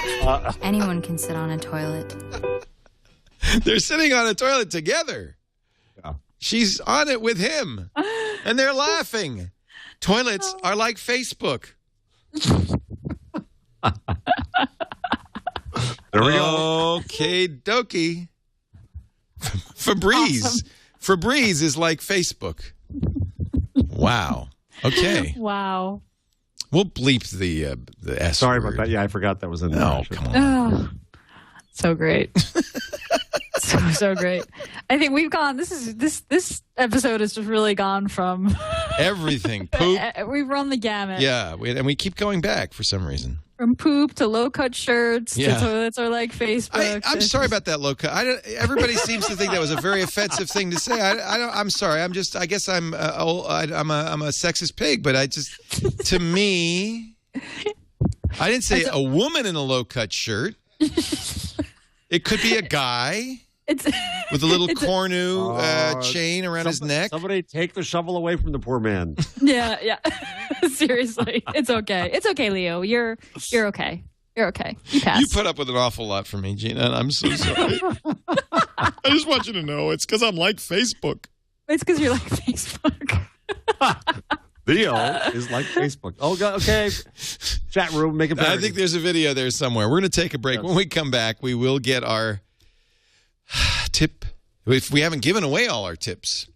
Anyone can sit on a toilet. They're sitting on a toilet together. Yeah. She's on it with him, and they're laughing. Toilets are like Facebook. There we go. Okay, dokie. Febreze. Awesome. Febreze is like Facebook. Wow. Okay. Wow. We'll bleep the S Sorry word. about that. Yeah, I forgot that was in there. No, actually. come on. Oh, so great. so great. I think we've gone. This episode has just really gone from Everything. Poop. We've run the gamut. Yeah, and we keep going back for some reason. From poop to low cut shirts Yeah. to toilets are like Facebook. I'm sorry about that, low cut. Everybody seems to think that was a very offensive thing to say. I'm sorry. I guess I'm a sexist pig, but to me, I didn't say a woman in a low cut shirt. It could be a guy with a little cornu chain around his neck. Somebody take the shovel away from the poor man. Yeah. Seriously, it's okay. It's okay, Leo. You're okay. You're okay. You passed. You put up with an awful lot from me, Gina, and I'm so sorry. I just want you to know it's because I'm like Facebook. It's because you're like Facebook. Leo is like Facebook. Oh, okay. Chat room, make it better. I think there's a video there somewhere. We're going to take a break. Yes. When we come back, we will get our tip. If we haven't given away all our tips.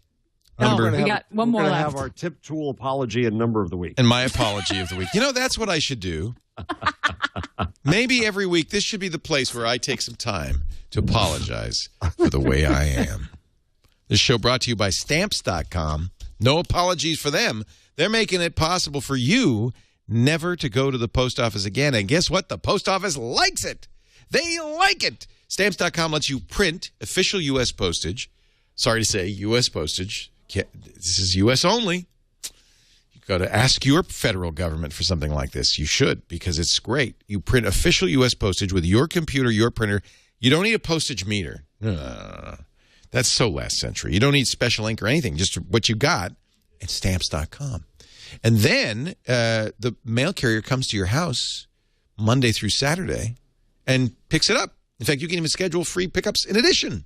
No, Number- we got one more We're gonna left. have our tip tool apology and number of the week. And my apology of the week. You know, that's what I should do. Maybe every week, this should be the place where I take some time to apologize for the way I am. This show brought to you by Stamps.com. No apologies for them. They're making it possible for you never to go to the post office again. And guess what? The post office likes it. They like it. Stamps.com lets you print official U.S. postage. Sorry to say, U.S. postage. This is U.S. only. You got to ask your federal government for something like this. You should, because it's great. You print official U.S. postage with your computer, your printer. You don't need a postage meter. No. That's so last century. You don't need special ink or anything. Just what you got at Stamps.com. And then the mail carrier comes to your house Monday through Saturday and picks it up. In fact, you can even schedule free pickups in addition.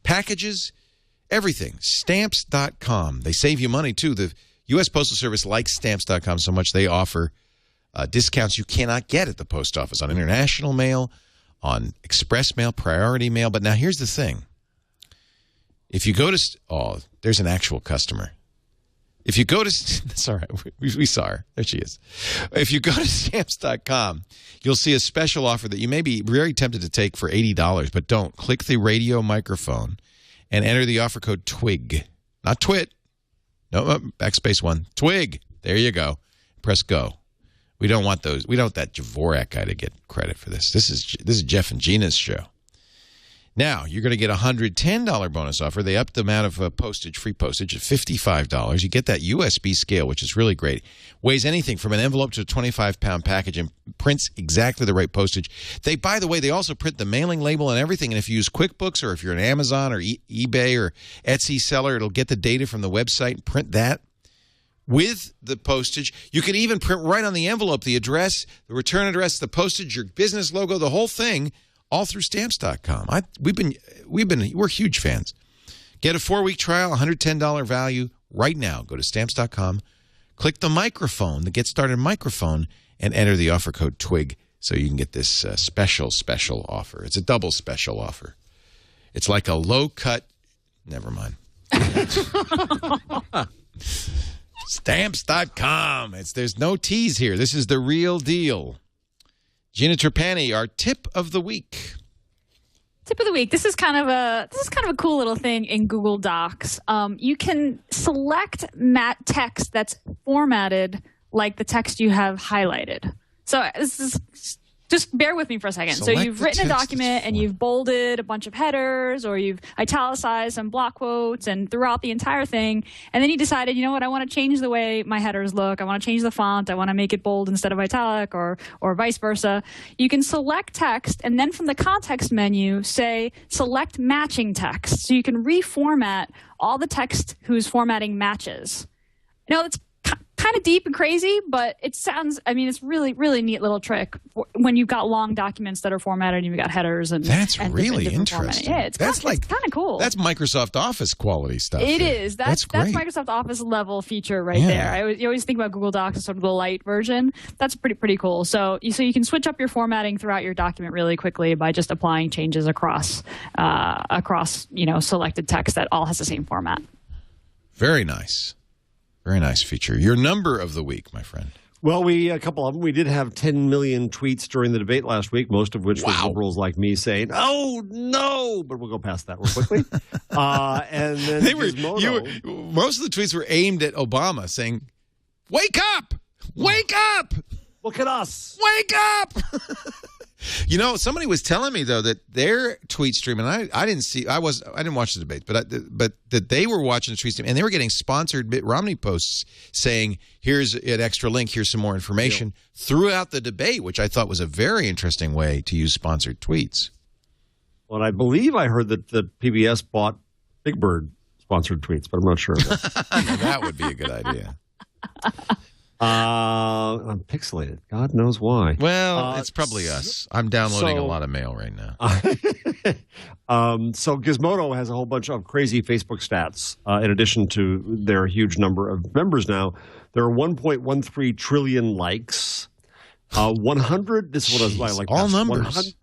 Packages, everything. Stamps.com. They save you money, too. The U.S. Postal Service likes Stamps.com so much they offer discounts you cannot get at the post office on international mail, on express mail, priority mail. But now here's the thing. If you go to there's an actual customer. If you go to that's all right. We saw her. There she is. If you go to Stamps.com, you'll see a special offer that you may be very tempted to take for $80, but don't. Click the radio microphone and enter the offer code TWIG. Not TWiT. No, backspace 1. TWIG. There you go. Press go. We don't want those. We don't want that Dvorak guy to get credit for this. This is Jeff and Gina's show. Now, you're going to get a $110 bonus offer. They upped the amount of postage, free postage, at $55. You get that USB scale, which is really great. Weighs anything from an envelope to a 25-pound package and prints exactly the right postage. By the way, they also print the mailing label and everything. And if you use QuickBooks or if you're an Amazon or eBay or Etsy seller, it'll get the data from the website and print that with the postage. You can even print right on the envelope the address, the return address, the postage, your business logo, the whole thing. All through Stamps.com. We're huge fans. Get a 4-week trial, $110 value right now. Go to Stamps.com, click the microphone, the Get Started microphone, and enter the offer code TWIG so you can get this special offer. It's a double special offer. It's like a low-cut... Never mind. Stamps.com. There's no tease here. This is the real deal. Gina Trapani, our tip of the week. Tip of the week. This is kind of a cool little thing in Google Docs. You can select text that's formatted like the text you have highlighted. So this is just bear with me for a second. So you've written a document and you've bolded a bunch of headers, or you've italicized some block quotes and throughout the entire thing. And then you decided, you know what, I want to change the way my headers look. I want to change the font. I want to make it bold instead of italic, or vice versa. You can select text, and then from the context menu, say select matching text. So you can reformat all the text whose formatting matches. Now, it's kind of deep and crazy, but it's really, really neat little trick when you've got long documents that are formatted and you've got headers and that's and really different interesting. Yeah, it's kind of cool. That's Microsoft Office quality stuff. It is. That's Microsoft Office level feature right there. You always think about Google Docs as sort of the light version. That's pretty cool. So you can switch up your formatting throughout your document really quickly by just applying changes across selected text that all has the same format. Very nice. Very nice feature. Your number of the week, my friend. Well, a couple of them. We did have 10 million tweets during the debate last week, most of which was liberals like me saying, "Oh no!" But we'll go past that real quickly. And then most of the tweets were aimed at Obama, saying, "Wake up! Wake up! Look at us! Wake up!" Somebody was telling me though that their tweet stream, and I didn't watch the debate, but that they were watching the tweet stream and they were getting sponsored Mitt Romney posts saying, "Here's an extra link, here's some more information," throughout the debate, which I thought was a very interesting way to use sponsored tweets. Well, I believe I heard that the PBS bought Big Bird sponsored tweets, but I'm not sure. That would be a good idea. I'm pixelated. God knows why. Well, it's probably us. I'm downloading a lot of mail right now. So Gizmodo has a whole bunch of crazy Facebook stats. In addition to their huge number of members now, there are 1.13 trillion likes. 100. This is what I like. All numbers.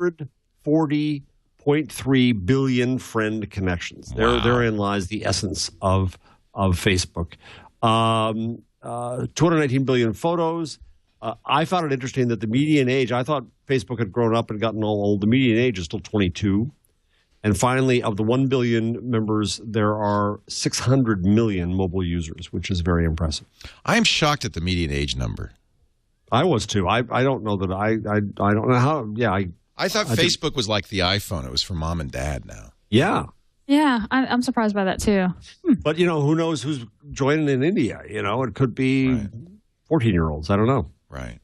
140.3 billion friend connections. Wow. Therein lies the essence of Facebook. 219 billion photos. I found it interesting that the median age, I thought Facebook had grown up and gotten all old. The median age is still 22. And finally, of the 1 billion members, there are 600 million mobile users, which is very impressive. I am shocked at the median age number. I was too. I don't know that I don't know how. Yeah. I thought Facebook was like the iPhone. It was for mom and dad now. Yeah. Yeah, I'm surprised by that too. But, who knows who's joining in India? It could be 14-year-olds. I don't know. Right.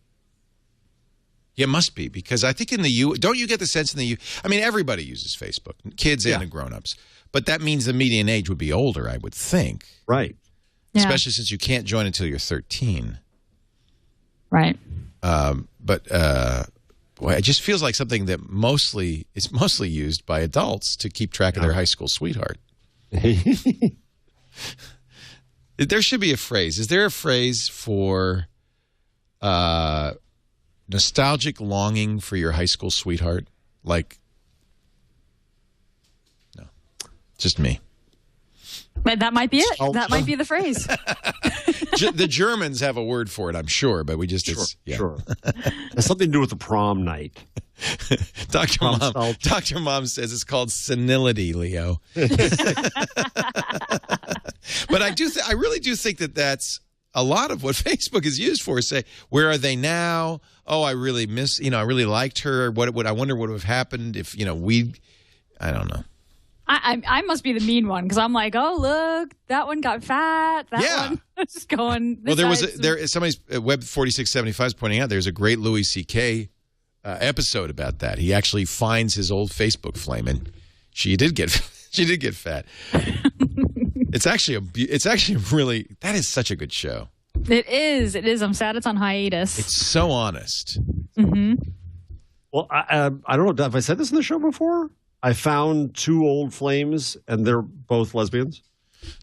Yeah, it must be, because I think in the don't you get the sense in the everybody uses Facebook, kids and the grown-ups. But that means the median age would be older, I would think. Right. Yeah. Especially since you can't join until you're 13. Right. Boy, it just feels like something that is mostly used by adults to keep track of their high school sweetheart. There should be a phrase. Is there a phrase for nostalgic longing for your high school sweetheart? No, just me. But that might be it. That might be the phrase. The Germans have a word for it, I'm sure, but we just... Sure. It has something to do with the prom night. Dr. Mom says it's called senility, Leo. But I really do think that that's a lot of what Facebook is used for. Say, where are they now? Oh, I really miss, I really liked her. I wonder what would have happened if, I don't know. I must be the mean one because I'm like, oh look, that one got fat. That one is going. Well, somebody's Web 4675 is pointing out there's a great Louis C.K. Episode about that. He actually finds his old Facebook flame, and she did get fat. It's actually really, that is such a good show. It is. I'm sad it's on hiatus. It's so honest. Mm-hmm. Well, I don't know. Have I said this in the show before? I found 2 old flames, and they're both lesbians.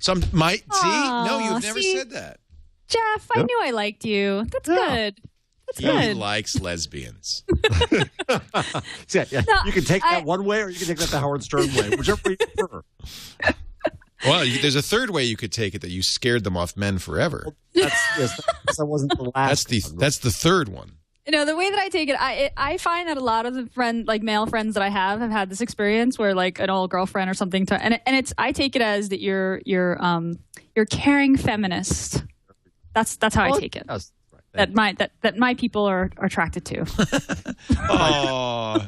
Some might no, you've never said that. Jeff, I knew I liked you. That's good. That's he good. likes lesbians. You can take that one way, or you can take that the Howard Stern way, whichever you prefer. Well, there's a third way you could take it, that you scared them off men forever. That wasn't the last. That's the third one. The way that I take it, I find that a lot of the male friends that I have had this experience where like an old girlfriend or something, I take it as that you're caring feminist. That's how I take it. Yes. That my people are attracted to. Oh.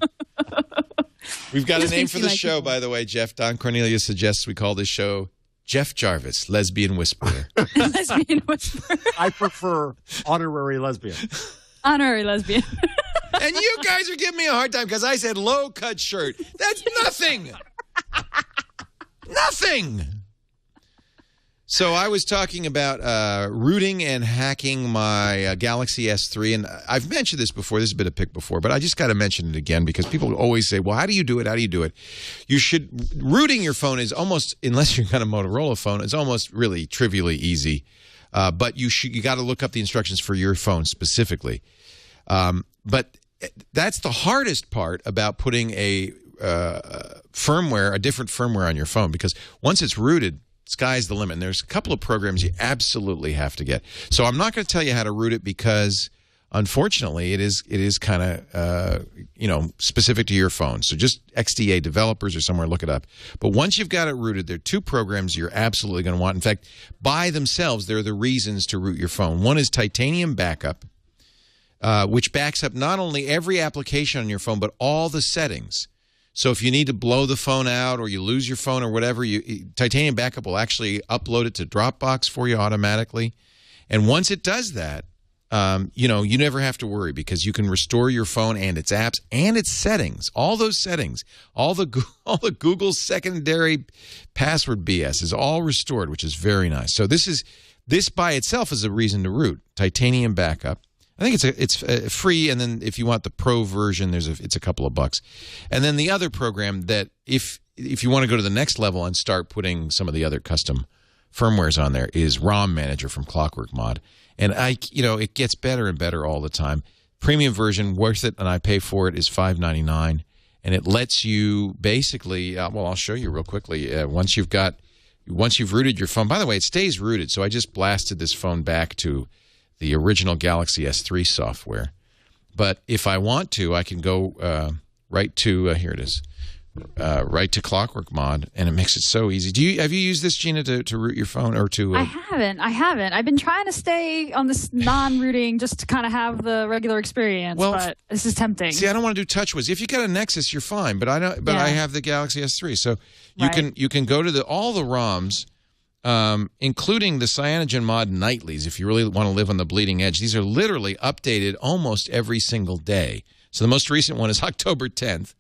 We've got a name for the show, by the way, Jeff. Don Cornelius suggests we call this show Jeff Jarvis, Lesbian Whisperer. Lesbian Whisperer. I prefer honorary lesbian. Honorary lesbian. And you guys are giving me a hard time because I said low-cut shirt. That's nothing. Nothing. So I was talking about rooting and hacking my Galaxy S3, and I've mentioned this before. This has been a pick before, but I just got to mention it again because people always say, well, how do you do it? How do you do it? Rooting your phone is almost, unless you've got a Motorola phone, it's almost really trivially easy. But you got to look up the instructions for your phone specifically. But that's the hardest part about putting a different firmware on your phone, because once it's rooted, sky's the limit. And there's a couple of programs you absolutely have to get. So I'm not going to tell you how to root it because, unfortunately, it is kind of specific to your phone. So just XDA developers or somewhere, look it up. But once you've got it rooted, there are 2 programs you're absolutely going to want. In fact, by themselves, they're the reasons to root your phone. One is Titanium Backup, which backs up not only every application on your phone, but all the settings. So if you need to blow the phone out or you lose your phone or whatever, Titanium Backup will actually upload it to Dropbox for you automatically. And once it does that, you never have to worry because you can restore your phone and its apps and its settings, all those settings, all the Google secondary password BS is all restored, which is very nice. So this by itself is a reason to root. Titanium Backup. I think it's free, and then if you want the pro version, it's a couple of bucks. And then the other program that if you want to go to the next level and start putting some of the other custom firmwares on there is ROM Manager from Clockwork Mod. And it gets better and better all the time. Premium version, worth it, and I pay for it, is $5.99, and it lets you basically. I'll show you real quickly. Once you've rooted your phone. By the way, it stays rooted, so I just blasted this phone back to the original Galaxy S3 software. But if I want to, I can go right to here it is. Right to Clockwork Mod, and it makes it so easy. Have you used this, Gina, to root your phone or to? I haven't. I've been trying to stay on this non-rooting just to kind of have the regular experience. Well, but this is tempting. See, I don't want to do TouchWiz. If you got a Nexus, you're fine. But I don't. But I have the Galaxy S3, so you can go to all the ROMs, including the Cyanogen Mod Nightlies. If you really want to live on the bleeding edge, these are literally updated almost every single day. So the most recent one is October 10th.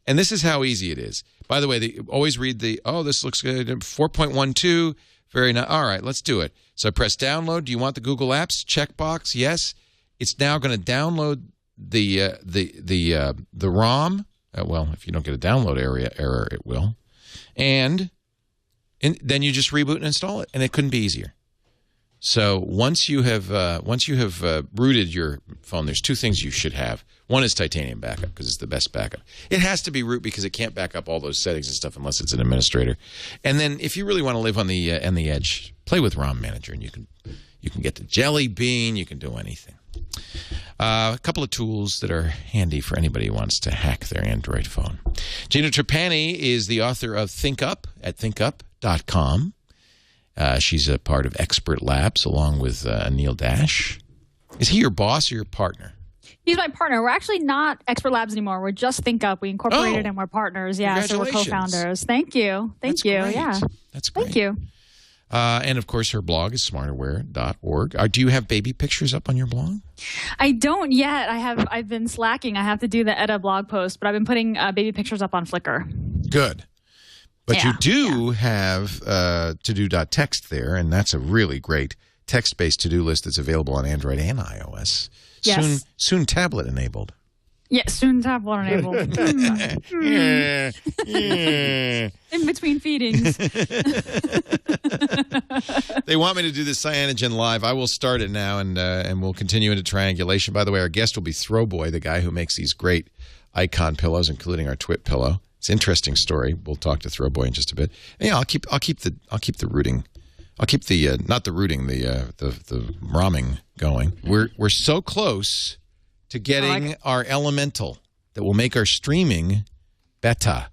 And this is how easy it is. By the way, they always read this looks good, 4.12, very nice. All right, let's do it. So I press download. Do you want the Google Apps? Checkbox, yes. It's now going to download the ROM. Well, if you don't get a download error, it will. And then you just reboot and install it, and it couldn't be easier. So once you have rooted your phone, there's 2 things you should have. One is Titanium Backup because it's the best backup. It has to be root because it can't back up all those settings and stuff unless it's an administrator. And then if you really want to live on the edge, play with ROM Manager, and you can get the Jelly Bean. You can do anything. A couple of tools that are handy for anybody who wants to hack their Android phone. Gina Trapani is the author of Think Up at thinkup.com. She's a part of Expert Labs along with Neil Dash. Is he your boss or your partner? He's my partner. We're actually not Expert Labs anymore. We're just ThinkUp. We incorporated and we're partners. Yeah, so we're co-founders. Thank you. Thank you. Great. Yeah. That's great. Thank you. And, of course, her blog is smarterwear.org. Do you have baby pictures up on your blog? I don't yet. I've been slacking. I have to do the Edda blog post, but I've been putting baby pictures up on Flickr. Good. But you do have to-do.text there, and that's a really great text-based to-do list that's available on Android and iOS. Yes. Soon tablet-enabled. Yeah, soon tablet enabled. In between feedings. They want me to do this Cyanogen live. I will start it now, and we'll continue into triangulation. By the way, our guest will be Throwboy, the guy who makes these great icon pillows, including our TWiT pillow. It's an interesting story. We'll talk to Throwboy in just a bit. And yeah, I'll keep the rooting. I'll keep the not the rooting, the ROMing going. We're so close to getting our elemental that will make our streaming better.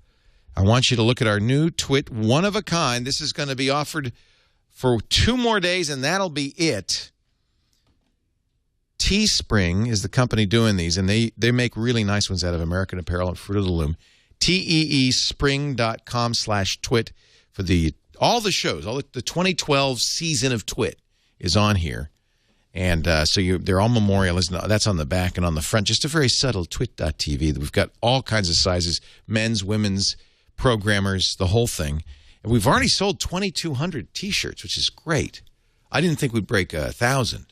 I want you to look at our new TWiT, one of a kind. This is going to be offered for 2 more days, and that'll be it. Teespring is the company doing these, and they make really nice ones out of American Apparel and Fruit of the Loom. teespring.com/TWiT for all the shows. The 2012 season of TWiT is on here. And so they're all memorialized. That's on the back and on the front. Just a very subtle twit.tv. We've got all kinds of sizes, men's, women's, programmers, the whole thing. And we've already sold 2,200 T-shirts, which is great. I didn't think we'd break 1,000.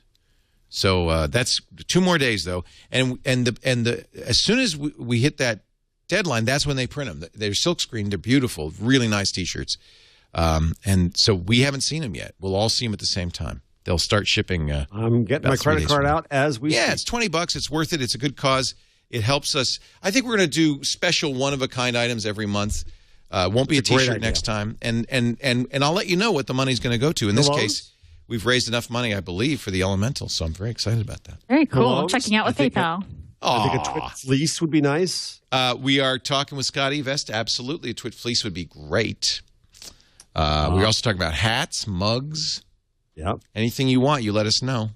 So that's 2 more days, though. And as soon as we hit that deadline, that's when they print them. They're silkscreen. They're beautiful, really nice T-shirts. And so we haven't seen them yet. We'll all see them at the same time. They'll start shipping. I'm getting my credit card out as we speak. Yeah, it's $20. It's worth it. It's a good cause. It helps us. I think we're going to do special one-of-a-kind items every month. Won't be a T-shirt next time. And I'll let you know what the money's going to go to. In this case, we've raised enough money, I believe, for the Elemental, so I'm very excited about that. Very cool. I'm checking out with PayPal. I think a TWiT fleece would be nice. We are talking with Scotty Vest. Absolutely, a TWiT fleece would be great. We're also talking about hats, mugs. Yep. Anything you want, you let us know.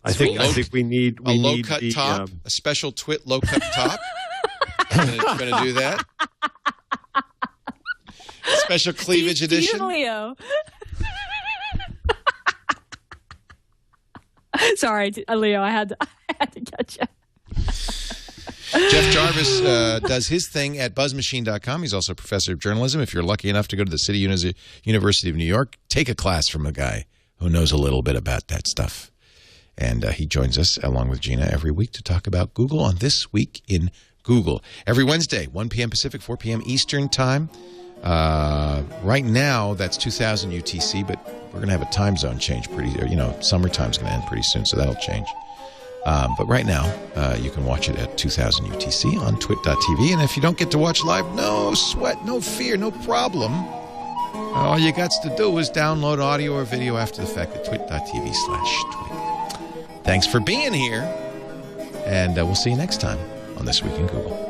I think we need a low-cut top, a special TWiT low-cut top. Going to do that. Special cleavage edition. Leo. Sorry, Leo. I had to catch you. Jeff Jarvis does his thing at buzzmachine.com. He's also a professor of journalism. If you're lucky enough to go to the City University of New York, take a class from a guy who knows a little bit about that stuff. And he joins us, along with Gina, every week to talk about Google on This Week in Google. Every Wednesday, 1 p.m. Pacific, 4 p.m. Eastern Time. Right now, that's 2000 UTC, but we're going to have a time zone change summertime's going to end pretty soon, so that'll change. But right now, you can watch it at 2000 UTC on twit.tv. And if you don't get to watch live, no sweat, no fear, no problem. All you got to do is download audio or video after the fact at twit.tv/twit. Thanks for being here, and we'll see you next time on This Week in Google.